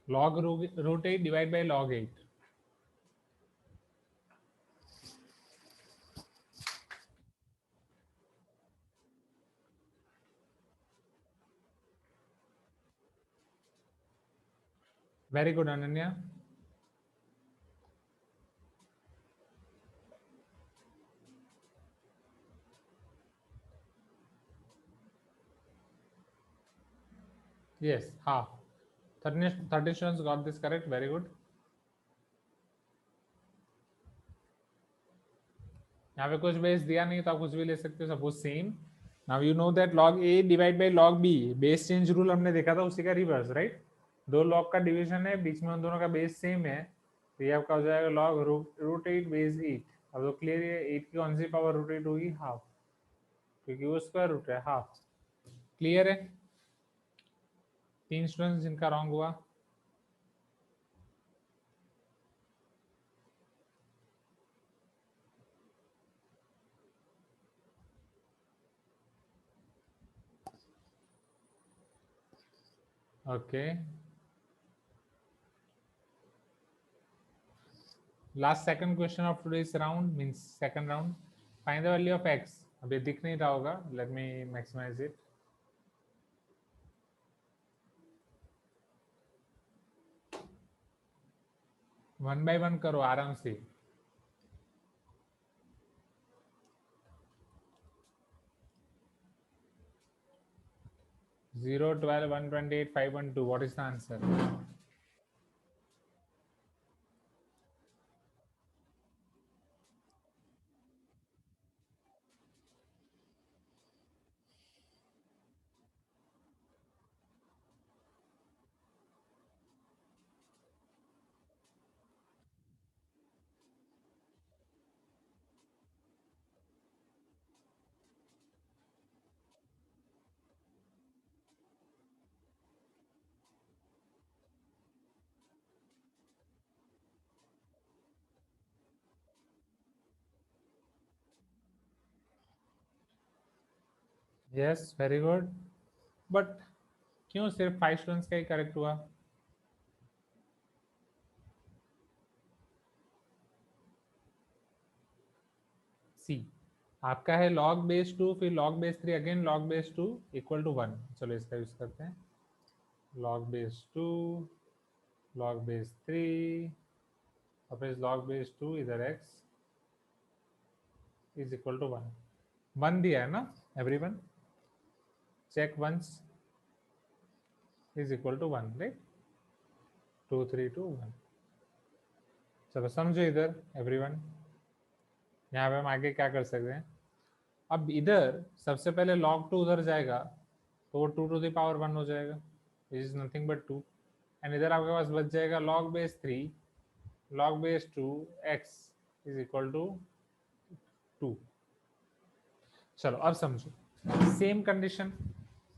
[SPEAKER 1] log root 8 divide by log 8। Very good Ananya. Yes, half. 30 students got this correct. Very good. यहाँ पे कुछ बेस दिया नहीं तो आप कुछ भी ले सकते हो। Suppose same, now you know that log a divide by log b, base change rule हमने देखा था, उसी का रिवर्स, राइट? दो log का डिवीजन है, बीच में उन दोनों का बेस सेम है, तो ये आपका हो जाएगा log रूट 8 बेस 8। अब तो क्लियर है, 8 की कौन सी पावर रूट 8 होगी? हाफ, क्योंकि वो स्क्वायर रूट है, हाफ। क्लियर है? 3 स्टूडेंट्स जिनका रॉन्ग हुआ। Okay, last second question of today's round means second round. Find the value of x। अभी दिख नहीं रहा होगा, let me maximise it. One by one करो आराम से। 0 12 128 512, what is the answer? Yes, very good. But क्यों सिर्फ 5 स्टूडेंट्स का ही करेक्ट हुआ? सी, आपका है log बेस 2, फिर log base 3, again log base 2 equal to 1। चलो इसका यूज करते हैं। log बेस 2, log बेस 3 और फिर log बेस 2 इधर x इज इक्वल टू 1। 1 दिया है ना everyone? Check once is equal to 1, right? 2 3 2 1। चलो समझो इधर एवरीवन, यहाँ पे हम आगे क्या कर सकते हैं। अब इधर सबसे पहले log 2 उधर जाएगा तो वो 2 टू द पावर 1 हो जाएगा, which is nothing but 2। And इधर आपके पास बच जाएगा log base 3 log base 2 x is equal to 2। चलो अब समझो, सेम कंडीशन,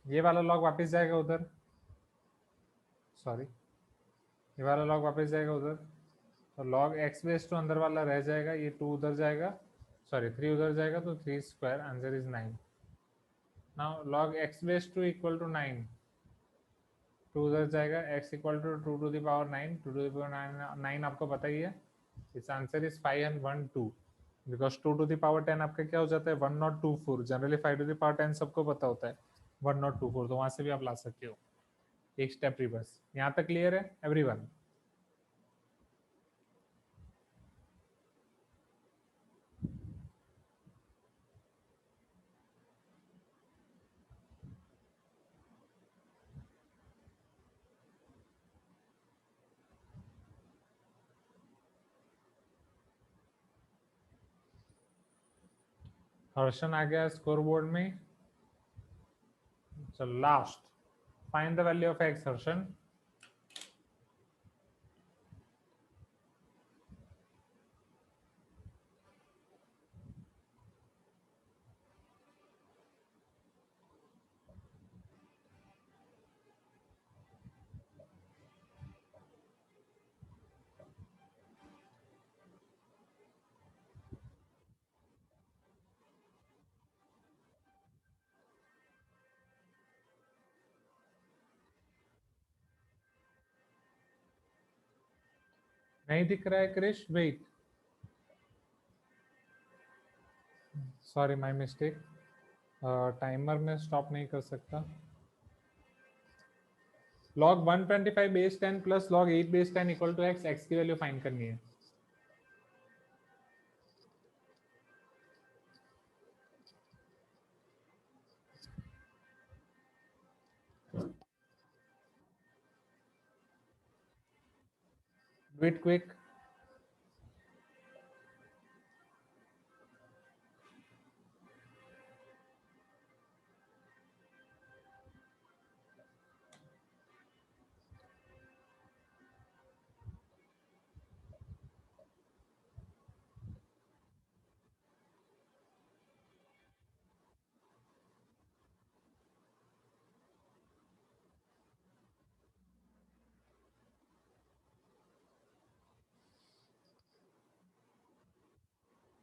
[SPEAKER 1] ये वाला log वापस जाएगा उधर, सॉरी ये वाला log वापस जाएगा उधर, तो log x बेस 2 अंदर वाला रह जाएगा, ये 2 उधर जाएगा, सॉरी 3 उधर जाएगा, तो 3 square, answer is 9। Now log x base 2 equal to 9, 2 उधर जाएगा, x equal to 2 to the power 9, 2 to the power 9 आपको पता ही है, it's answer is 5 and 1 2, because 2 to the power 10 आपका क्या हो जाता है 1 not 2 4। Generally 5 to the power 10 सबको पता होता है 1 not 2 4, तो वहां से भी आप ला सकते हो एक स्टेप रिवर्स। यहाँ तक क्लियर है एवरीवन? हर्षन आ गया स्कोर बोर्ड में। चलो last, find the value of x Harshan. नहीं दिख रहा है Krish? Wait, sorry my mistake, timer में स्टॉप नहीं कर सकता। log 125 base 10 plus log 8 base 10 equal to x, x की वैल्यू फाइंड करनी है। Do it quick.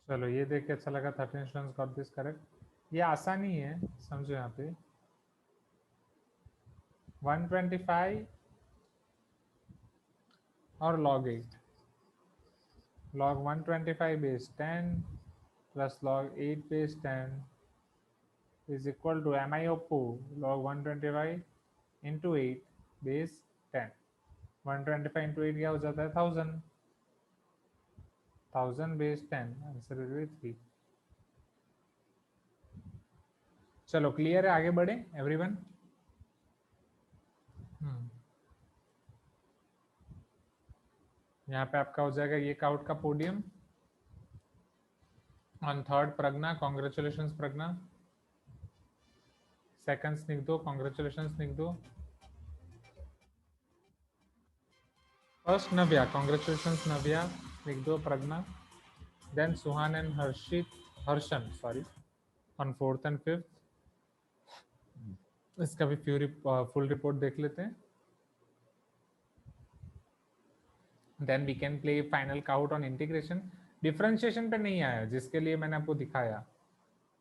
[SPEAKER 1] चलो ये देख के अच्छा लगा, 13 स्टूडेंट्स गॉट दिस करेक्ट। ये आसानी है, समझो यहाँ पे 125 और log 8, log 125 base 10 plus log 8 base 10 is equal to MIOPO log 125 into 8 base 10। 125 into 8 क्या हो जाता है 1000, 1000 बेस 10, आंसर विल बी 3। चलो क्लियर है, आगे बढ़े एवरीवन? यहाँ पे आपका हो जाएगा ये काउट का podium on third Pragya, congratulations Pragya. Second Snigdho, congratulations Snigdho. First Navya, congratulations Navya, Snigdho, Pragya. Then Suhan and Harshan sorry on fourth and fifth. इसका भी फुल रिपोर्ट देख लेते हैं, then we can play final Kahoot on integration. Differentiation पे नहीं आया जिसके लिए मैंने आपको दिखाया,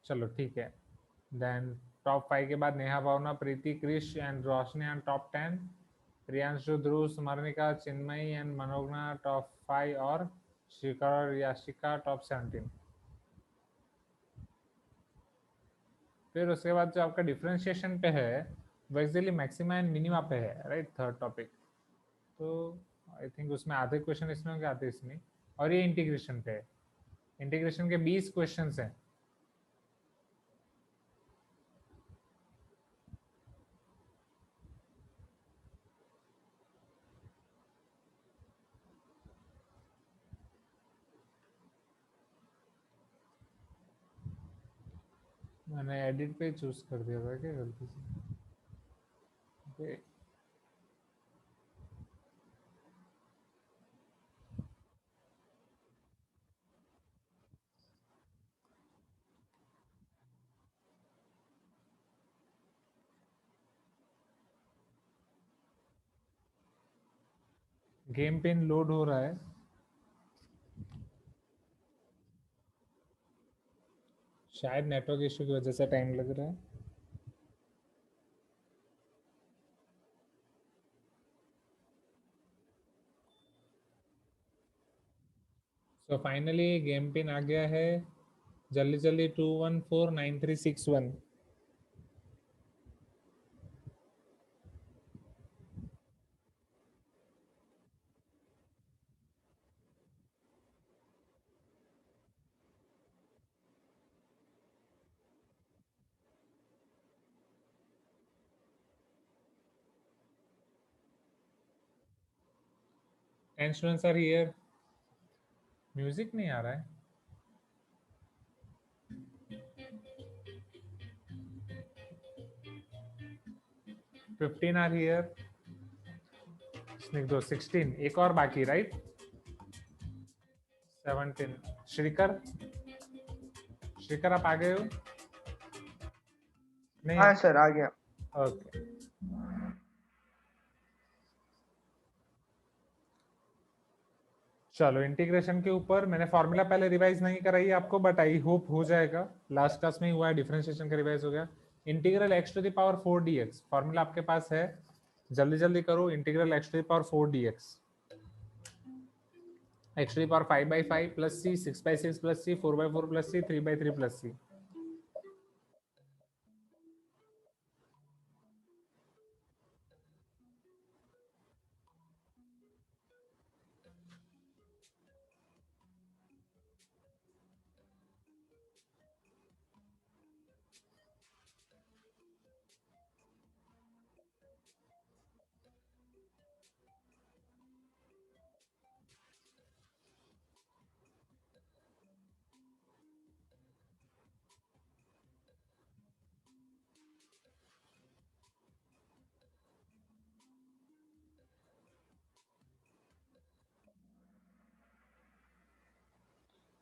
[SPEAKER 1] चलो ठीक है। देन टॉप 5 के बाद Neha, Bhavana, Preeti, Krish and Roshni on top 10, Priyanshu, Dhruv, Smaranika, Chinmayi and Manogna top 5 और शिखर और याशिका टॉप 17। फिर उसके बाद जो आपका डिफरेंशिएशन पे है वो एक्चुअली मैक्सिमा एंड मिनिमा पे है, राइट, थर्ड टॉपिक। तो आई थिंक उसमें आधे क्वेश्चन इसमें होंगे, आधे इसमें, और ये इंटीग्रेशन पे है। इंटीग्रेशन के 20 क्वेश्चंस हैं। मैंने एडिट पे चूज कर दिया था क्या गलती से? ओके, गेम पिन लोड हो रहा है। शायद नेटवर्क इशू की वजह से टाइम लग रहा है। सो फाइनली गेम पिन आ गया है, जल्दी जल्दी 214936 10 students are here। म्यूजिक नहीं आ रहा है। Fifteen are here. स्निग्धो 16, एक और बाकी, राइट? 17। श्रीकर, श्रीकर आप आ गए हो? नहीं,
[SPEAKER 6] हाँ सर आ गया।
[SPEAKER 1] ओके। चलो, इंटीग्रेशन के ऊपर मैंने फॉर्मूला पहले रिवाइज नहीं कराई है आपको, बट आई होप हो जाएगा। लास्ट क्लास में ही हुआ है, डिफरेंशिएशन का रिवाइज हो गया। Integral x to the power 4 dx formula आपके पास है, जल्दी जल्दी करो। Integral x to the power 4 dx, x to the power 5/5 plus c, 6/6 plus c, 4/4 plus c, 3/3 plus c।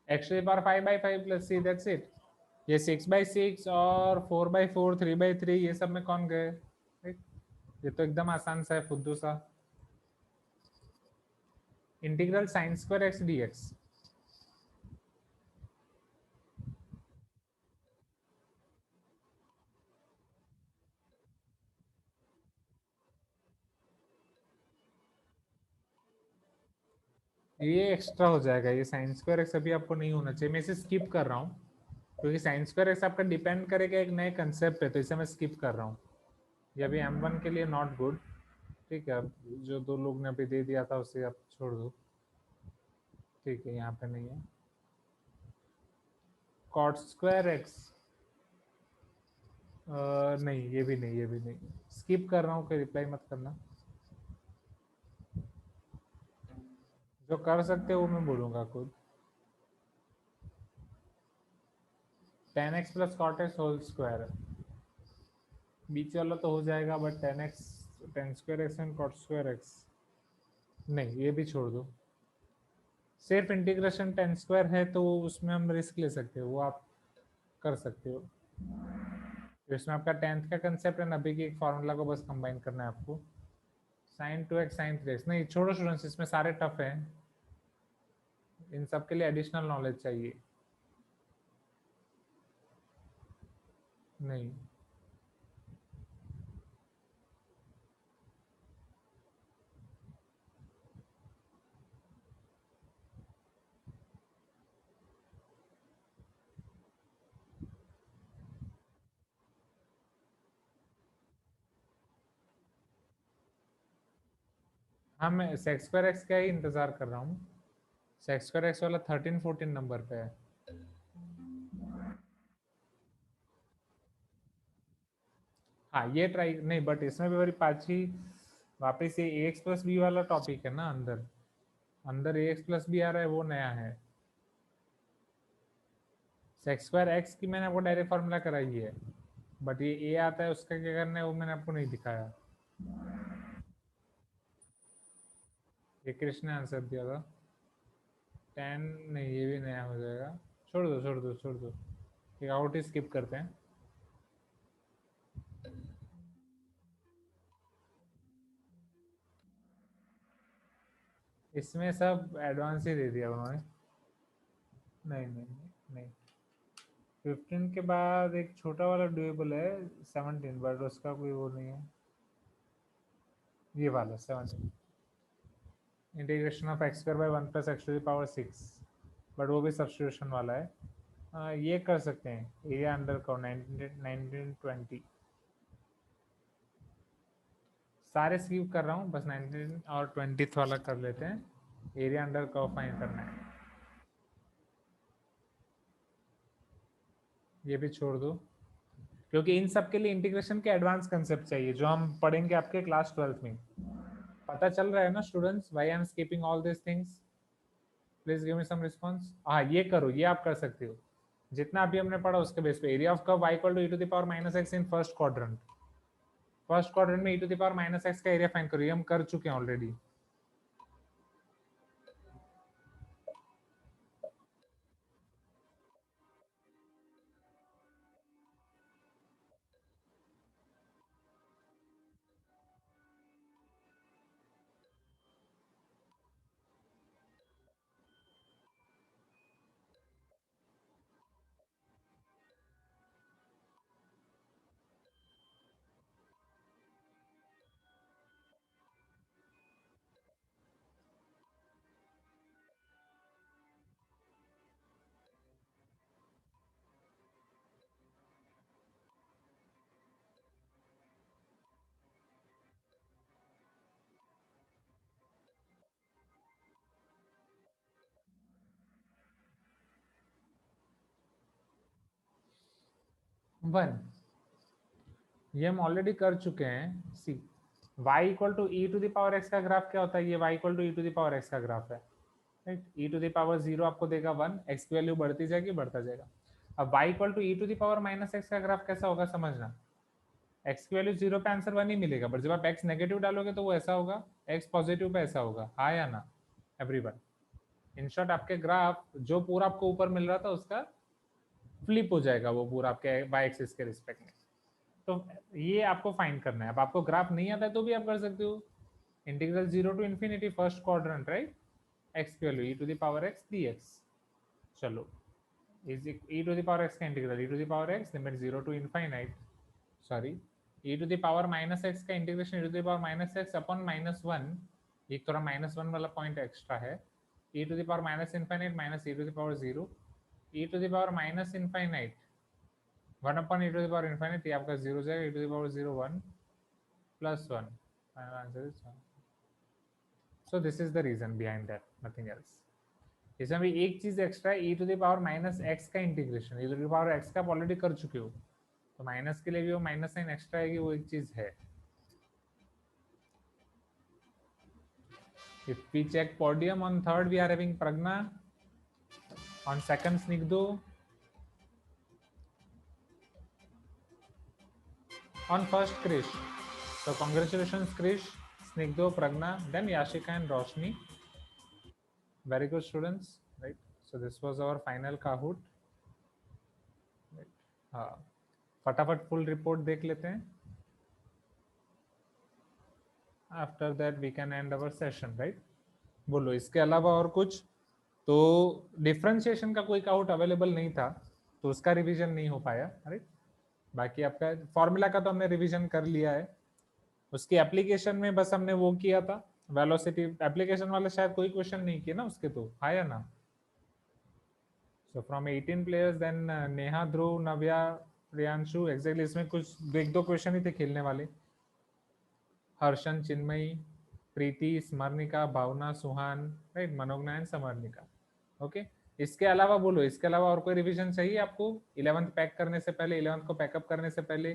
[SPEAKER 1] x to the power 5/5 plus c, that's it। ये 6/6 और 4/4, 3/3 ये सब में कौन गए? ये तो एकदम आसान सा है, फुद्दू सा। Integral sine square x dx, ये एक्स्ट्रा हो जाएगा। ये साइन स्क्वायर एक्स अभी आपको नहीं होना चाहिए, मैं इसे स्किप कर रहा हूँ क्योंकि साइन स्क्वायर एक्स आपका डिपेंड करेगा एक नए कंसेप्ट पे, तो इसे मैं स्किप कर रहा हूँ। ये अभी m1 के लिए नॉट गुड, ठीक है। अब जो दो लोग ने अभी दे दिया था उसे आप छोड़ दो, ठीक है, यहाँ पे नहीं है। कॉट स्क्वायर एक्स, नहीं, ये भी नहीं, ये भी नहीं, स्किप कर रहा हूँ, कोई रिप्लाई मत करना। जो कर सकते हो वो मैं बोलूँगा खुद। tan x plus cot x whole square, बीच वाला तो हो जाएगा, but tan square x and cot square x नहीं, ये भी छोड़ दो। सिर्फ इंटीग्रेशन tan स्क्वायर है तो उसमें हम रिस्क ले सकते हो, वो आप कर सकते हो। इसमें आपका 10th का कंसेप्ट है, अभी की एक फॉर्मूला को बस कंबाइन करना है आपको। sin 2x sin 3x नहीं, छोड़ो स्टूडेंट्स, इसमें सारे टफ हैं, इन सब के लिए एडिशनल नॉलेज चाहिए। नहीं, हाँ मैं सेक्स स्क्वायर एक्स का ही इंतजार कर रहा हूँ। सेक्स स्क्वायर एक्स वाला 13-14 नंबर पे है। हाँ ये ट्राई नहीं, बट इसमें भी मेरी पाची वापस ये ए एक्स प्लस बी वाला टॉपिक है ना, अंदर अंदर ए एक्स प्लस बी आ रहा है, वो नया है। सेक्स स्क्वायर एक्स की मैंने आपको डायरेक्ट फार्मूला कराई है, बट ये ए आता है उसका क्या करना है वो मैंने आपको नहीं दिखाया। ये कृष्ण ने आंसर दिया था 10 नहीं, ये भी नया हो जाएगा। छोड़ दो छोड़ दो छोड़ दो, एक आउट ही स्किप करते हैं। इसमें सब एडवांस ही दे दिया उन्होंने। नहीं नहीं नहीं नहीं, 15 के बाद एक छोटा वाला ड्यूएबल है 17, बट उसका कोई वो नहीं है। ये वाला 17 integration of x square by 1 plus x to the power 6, but वो भी सब्स्टिट्यूशन वाला है। ये कर सकते हैं एरिया अंडर का 1920 सारे स्किप कर रहा हूँ, बस 19 और 20th वाला कर लेते हैं। एरिया अंडर कर्व फाइंड करना है, ये भी छोड़ दो, क्योंकि इन सब के लिए इंटीग्रेशन के एडवांस कंसेप्ट चाहिए जो हम पढ़ेंगे आपके क्लास 12th में। पता चल रहा है ना students, why I am skipping all this things? Please give me some response. हाँ ये करो, ये आप कर सकते हो। जितना अभी हमने पढ़ा उसके बेस पे area of curve y equal to e to the power minus x in first quadrant. First quadrant में e to the power minus x का एरिया फाइंड करो, ये हम कर चुके हैं ऑलरेडी। वन ये हम ऑलरेडी कर चुके हैं। See y equal to e to the power x का ग्राफ क्या होता है? ये y equal to e to the power x का ग्राफ है, right. E to the power 0 आपको देगा 1, एक्स की वैल्यू बढ़ती जाएगी बढ़ता जाएगा। अब y equal to e to the power minus x का ग्राफ कैसा होगा समझना। x की वैल्यू 0 पे आंसर 1 ही मिलेगा, बट जब आप x नेगेटिव डालोगे तो वो ऐसा होगा, x पॉजिटिव पे ऐसा होगा। हाँ या ना एवरीवन? इन शॉर्ट आपके ग्राफ जो पूरा आपको ऊपर मिल रहा था उसका फ्लिप हो जाएगा वो पूरा आपके y एक्सिस के रिस्पेक्ट में। तो ये आपको फाइंड करना है। अब आपको ग्राफ नहीं आता है तो भी आप कर सकते हो। Integral 0 to infinity first quadrant, right. x की value e to the power x dx। चलो is e to the power x का integral e to the power x limit 0 to infinite, sorry e to the power minus x का integration e to the power minus x upon -1, एक थोड़ा -1 वाला point extra है। e to the power minus infinite minus e to the power 0, e to the power minus infinite 1 upon e to the power infinite, ये आपका 0 जाएगा, e to the power 0 1 plus 1, final answer is 1. So this is the reason behind that, nothing else. इसमें भी एक चीज extra है, e to the power minus x का integration, e to the power x का आप ऑलरेडी कर चुके हो, तो माइनस के लिए भी वो माइनस साइन एक्स्ट्रा आएगी, वो एक चीज है। If we check podium, on third we are having Pragna, on second Snigdhu, on first Krish. So congratulations Krish, Snigdhu, Pragna, then Yashika and Roshni. Very good students, right? So this was our final Kahoot. Right. हाँ, फटाफट full report देख लेते हैं. After that we can end our session, right? बोलो इसके अलावा और कुछ? तो डिफरेंशिएशन का कोई काउट अवेलेबल नहीं था तो उसका रिवीजन नहीं हो पाया, राइट। बाकी आपका फॉर्मूला का तो हमने रिवीजन कर लिया है, उसकी एप्लीकेशन में बस हमने वो किया था, वेलोसिटी एप्लीकेशन वाले शायद कोई क्वेश्चन नहीं किए ना उसके, तो हाँ या ना। So from 18 players then Neha, Dhruv, Navya, Priyanshu, exactly इसमें कुछ 1-2 क्वेश्चन ही थे खेलने वाले। Harshan, Chinmayi, Preeti, Smaranika, Bhavna, Suhan, right, Manogya and Samarnika. Okay, इसके अलावा बोलो, इसके अलावा और कोई रिवीजन चाहिए आपको 11th पैक करने से पहले, 11th को पैकअप करने से पहले?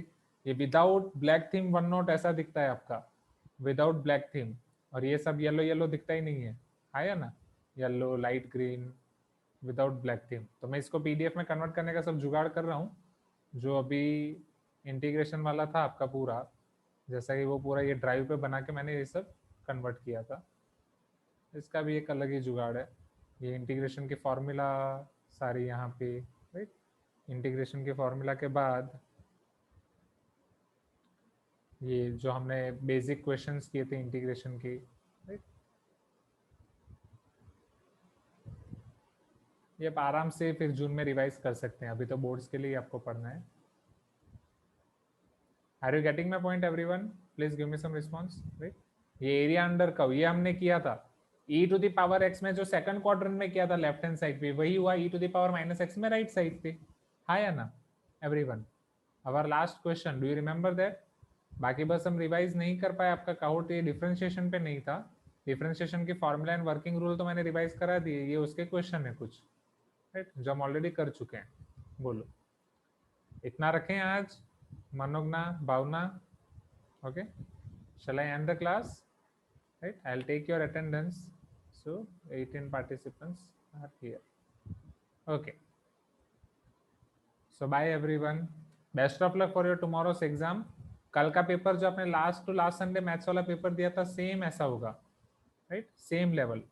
[SPEAKER 1] ये without black theme one note ऐसा दिखता है आपका, विदाउट ब्लैक थीम, और ये सब येलो येलो दिखता ही नहीं है, आया ना, yellow, light green, without black theme. तो मैं इसको पीडीएफ में कन्वर्ट करने का सब जुगाड़ कर रहा हूँ, जो अभी इंटीग्रेशन वाला था आपका पूरा, जैसा कि वो पूरा ये ड्राइव पे बना के मैंने ये सब कन्वर्ट किया था, इसका भी एक अलग ही जुगाड़ है। ये इंटीग्रेशन के फॉर्मूला सारी यहाँ पे, राइट, इंटीग्रेशन के फॉर्मूला के बाद ये जो हमने बेसिक क्वेश्चंस किए थे इंटीग्रेशन के, राइट, ये आप आराम से फिर जून में रिवाइज कर सकते हैं, अभी तो बोर्ड्स के लिए आपको पढ़ना है। Are you getting my point everyone? Please give me some response, right. ये एरिया अंडर कर्व ये हमने किया था e to the power x में, जो सेकंड क्वाड्रेंट में किया था लेफ्ट हैंड साइड पे, वही हुआ e to the power minus x में राइट साइड पे, हाँ या ना everyone? Our last question, do you remember that? बाकी बस हम रिवाइज नहीं कर पाए, आपका काउट ये डिफरेंशिएशन पे नहीं था, डिफरेंशिएशन की फॉर्मूला एंड वर्किंग रूल तो मैंने रिवाइज करा दिए, ये उसके क्वेश्चन है कुछ, राइट, जो हम ऑलरेडी कर चुके हैं। बोलो, इतना रखें आज, मनोज्ञा, भावना, okay, shall I end the class? Right, I'll take your attendance. So 18 participants are here. Okay, so bye everyone, best of luck for your tomorrow's exam. कल का पेपर जो आपने last to last Sunday maths वाला paper दिया था, same ऐसा होगा, right, same level.